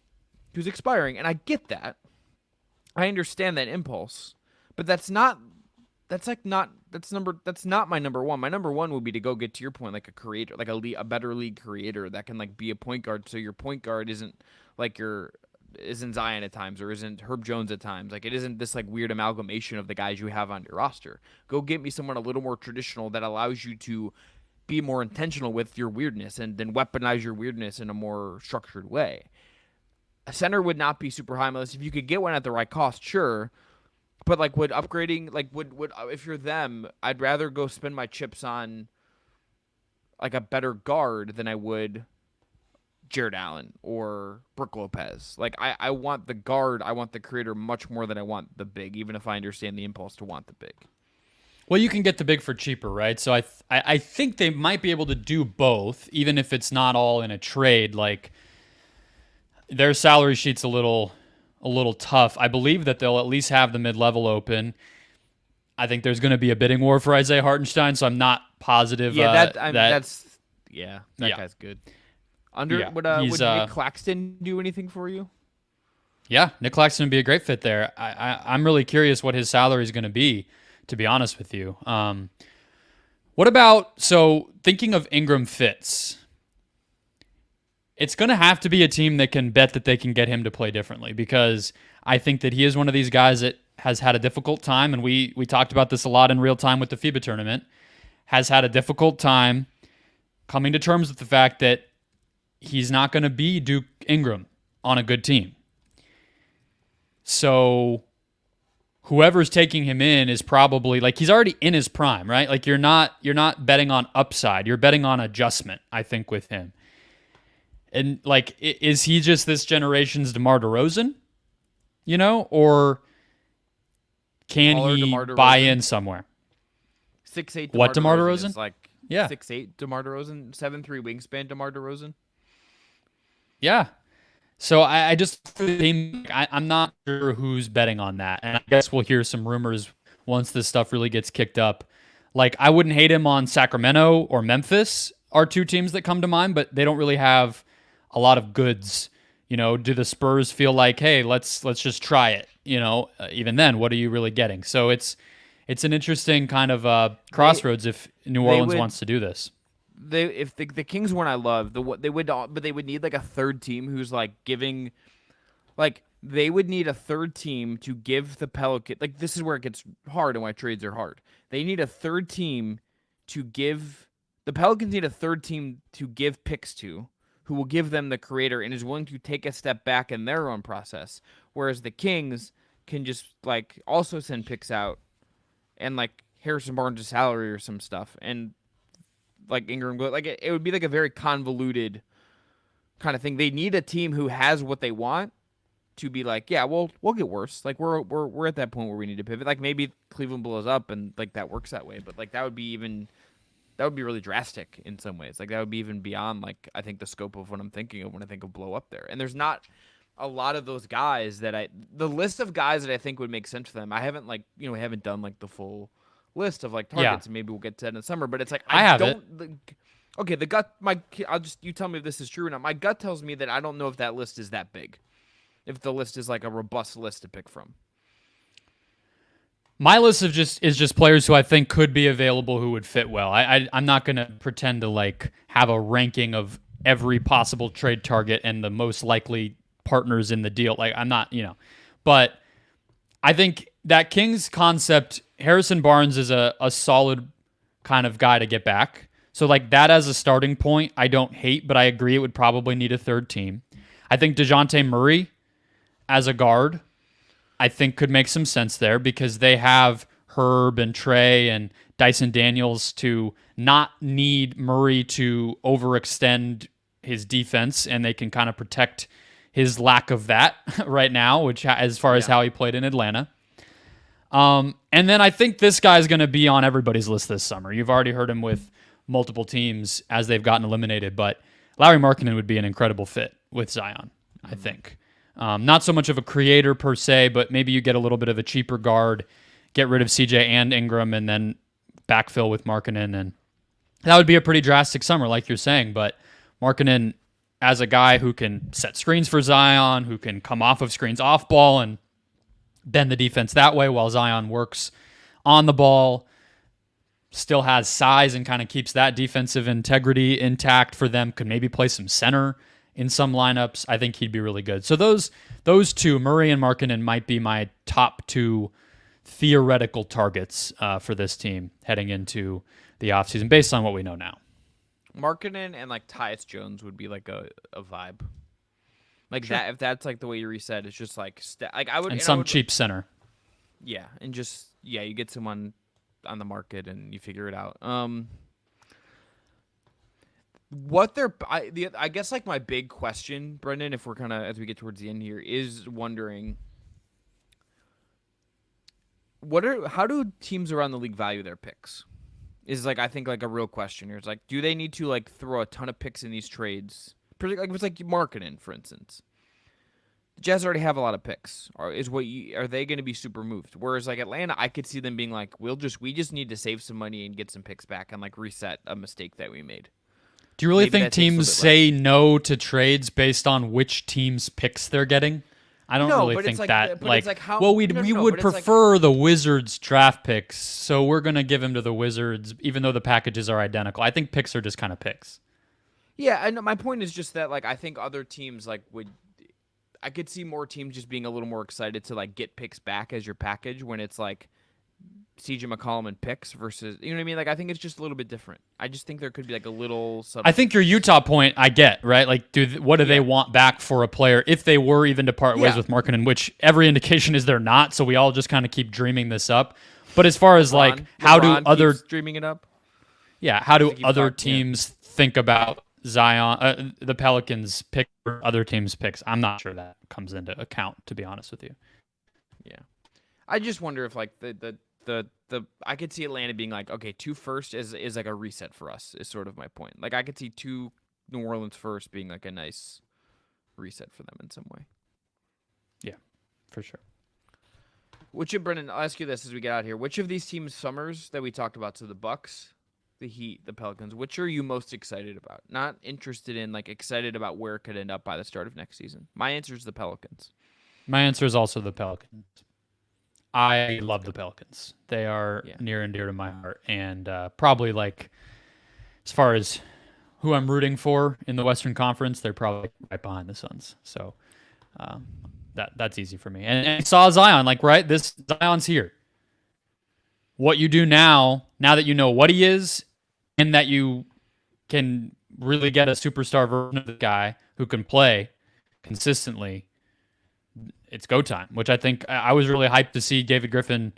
Who's expiring, and I get that. I understand that impulse. But that's not my number one. My number one would be to go get, to your point, like a creator, like a better league creator that can like be a point guard. So your point guard isn't Zion at times or isn't Herb Jones at times. Like it isn't this like weird amalgamation of the guys you have on your roster. Go get me someone a little more traditional that allows you to be more intentional with your weirdness and then weaponize your weirdness in a more structured way. A center would not be super high on my list. If you could get one at the right cost, sure. But like would upgrading, like would if you're them, I'd rather go spend my chips on like a better guard than I would Jared Allen or Brook Lopez. Like I want the guard, I want the creator much more than I want the big, even if I understand the impulse to want the big. Well, you can get the big for cheaper, right? So I think they might be able to do both, even if it's not all in a trade. Like their salary sheet's a little tough. I believe that they'll at least have the mid-level open. I think there's going to be a bidding war for Isaiah Hartenstein, so I'm not positive. Yeah, that guy's good. Would Nick Claxton do anything for you? Yeah, Nick Claxton would be a great fit there. I'm really curious what his salary is going to be, to be honest with you. What about, so thinking of Ingram fits, it's going to have to be a team that can bet that they can get him to play differently because I think that he is one of these guys that has had a difficult time, and we talked about this a lot in real time with the FIBA tournament, has had a difficult time coming to terms with the fact that he's not going to be Duke Ingram on a good team. So whoever's taking him in is probably, like, he's already in his prime, right? Like you're not betting on upside. You're betting on adjustment, I think, with him. And like, is he just this generation's DeMar DeRozan? You know, or can he buy in somewhere? 6'8" What DeMar DeRozan? Is like 6'8" DeMar DeRozan, 7'3" wingspan DeMar DeRozan. Yeah. So I just think I'm not sure who's betting on that, and I guess we'll hear some rumors once this stuff really gets kicked up. Like I wouldn't hate him on Sacramento or Memphis are two teams that come to mind, but they don't really have a lot of goods. You know, do the Spurs feel like, hey, let's just try it? You know, even then, what are you really getting? So it's an interesting kind of crossroads if New Orleans wants to do this. If the Kings weren't, I love but they would need like a third team who's like giving, like they would need a third team to give the Pelicans. Like this is where it gets hard and why trades are hard. They need a third team to give the Pelicans need a third team to give picks to, who will give them the creator and is willing to take a step back in their own process. Whereas the Kings can just like also send picks out and like Harrison Barnes' salary or some stuff. And like Ingram go. Like it would be like a very convoluted kind of thing. They need a team who has what they want to be like, yeah, we'll get worse. Like we're at that point where we need to pivot. Like maybe Cleveland blows up and like that works that way, but like that would be really drastic in some ways. Like that would be even beyond like I think the scope of what I'm thinking of when I think of blow up there. And there's not a lot of those guys the list of guys that I think would make sense for them. I haven't like we haven't done like the full list of like targets, and maybe we'll get to that in the summer. But it's like I have don't. Okay, the gut. You tell me if this is true or not. My gut tells me that I don't know if that list is that big. If the list is like a robust list to pick from. My list is just players who I think could be available who would fit well. I'm not going to pretend to like have a ranking of every possible trade target and the most likely partners in the deal. Like I'm not, but I think that Kings concept, Harrison Barnes is a solid kind of guy to get back. So like that as a starting point, I don't hate, but I agree it would probably need a third team. I think DeJounte Murray as a guard, I think could make some sense there because they have Herb and Trey and Dyson Daniels to not need Murray to overextend his defense, and they can kind of protect his lack of that right now, which as far as how he played in Atlanta. And then I think this guy's going to be on everybody's list this summer. You've already heard him with multiple teams as they've gotten eliminated, but Lauri Markkanen would be an incredible fit with Zion, I think. Not so much of a creator per se, but maybe you get a little bit of a cheaper guard, get rid of CJ and Ingram, and then backfill with Markkanen, and that would be a pretty drastic summer, like you're saying. But Markkanen, as a guy who can set screens for Zion, who can come off of screens off ball and bend the defense that way while Zion works on the ball, still has size and kind of keeps that defensive integrity intact for them, could maybe play some center in some lineups. I think he'd be really good. So those two, Murray and Markkanen, might be my top two theoretical targets for this team heading into the offseason based on what we know now. Markkanen and like Tyus Jones would be like a vibe. Like that, if that's like the way you reset, it's just like like I would and some cheap center. Yeah, and just you get someone on the market and you figure it out. I guess like my big question, Brendon, if we're kind of as we get towards the end here, is wondering how do teams around the league value their picks? Is like I think like a real question here. It's like, do they need to like throw a ton of picks in these trades? Like if it's like Markkanen, for instance. The Jazz already have a lot of picks. Are they going to be super moved? Whereas like Atlanta, I could see them being like, we just need to save some money and get some picks back and like reset a mistake that we made. Do you really think teams say no to trades based on which team's picks they're getting? I don't really think that. We would prefer the Wizards draft picks, so we're going to give them to the Wizards, even though the packages are identical. I think picks are just kind of picks. Yeah, and my point is just that like I think other teams like I could see more teams just being a little more excited to like get picks back as your package when it's like CJ McCollum and picks versus, you know what I mean? Like I think it's just a little bit different. I just think there could be like a little subtle. I think your Utah point I get, right? Like what do they want back for a player if they were even to part ways with Markkanen, which every indication is they're not, so we all just kind of keep dreaming this up. But as far as how do other dreaming it up? Yeah, how do other teams think about Zion, the Pelicans pick or other teams' picks? I'm not sure that comes into account, to be honest with you. Yeah, I just wonder if like the I could see Atlanta being like, okay, 2 first is like a reset for us. Is sort of my point. Like I could see 2 New Orleans first being like a nice reset for them in some way. Yeah, for sure. Brendan, I'll ask you this as we get out here. Which of these teams' summers that we talked about, so the Bucks, the Heat, the Pelicans, which are you most excited about? Not interested in, like excited about where it could end up by the start of next season. My answer is the Pelicans. My answer is also the Pelicans. I love the Pelicans. They are near and dear to my heart. And probably like as far as who I'm rooting for in the Western Conference, they're probably right behind the Suns. So that's easy for me. And you saw Zion, like, right? This Zion's here. What you do now that you know what he is and that you can really get a superstar version of the guy who can play consistently, it's go time, which I think I was really hyped to see David Griffin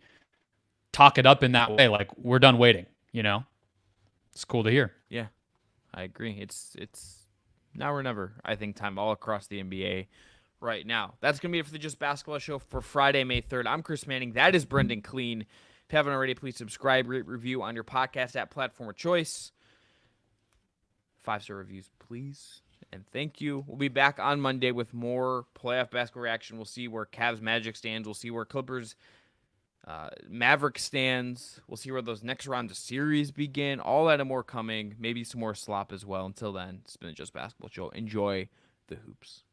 talk it up in that way. Like, we're done waiting, It's cool to hear. Yeah, I agree. It's now or never, I think, time all across the NBA right now. That's going to be it for the Just Basketball Show for Friday, May 3rd. I'm Chris Manning. That is Brendon Kleen. If you haven't already, please subscribe, rate, review on your podcast app platform of choice. 5-star reviews, please. And thank you. We'll be back on Monday with more playoff basketball reaction. We'll see where Cavs Magic stands. We'll see where Clippers Maverick stands. We'll see where those next rounds of series begin. All that and more coming. Maybe some more slop as well. Until then, it's been a Just Basketball Show. Enjoy the hoops.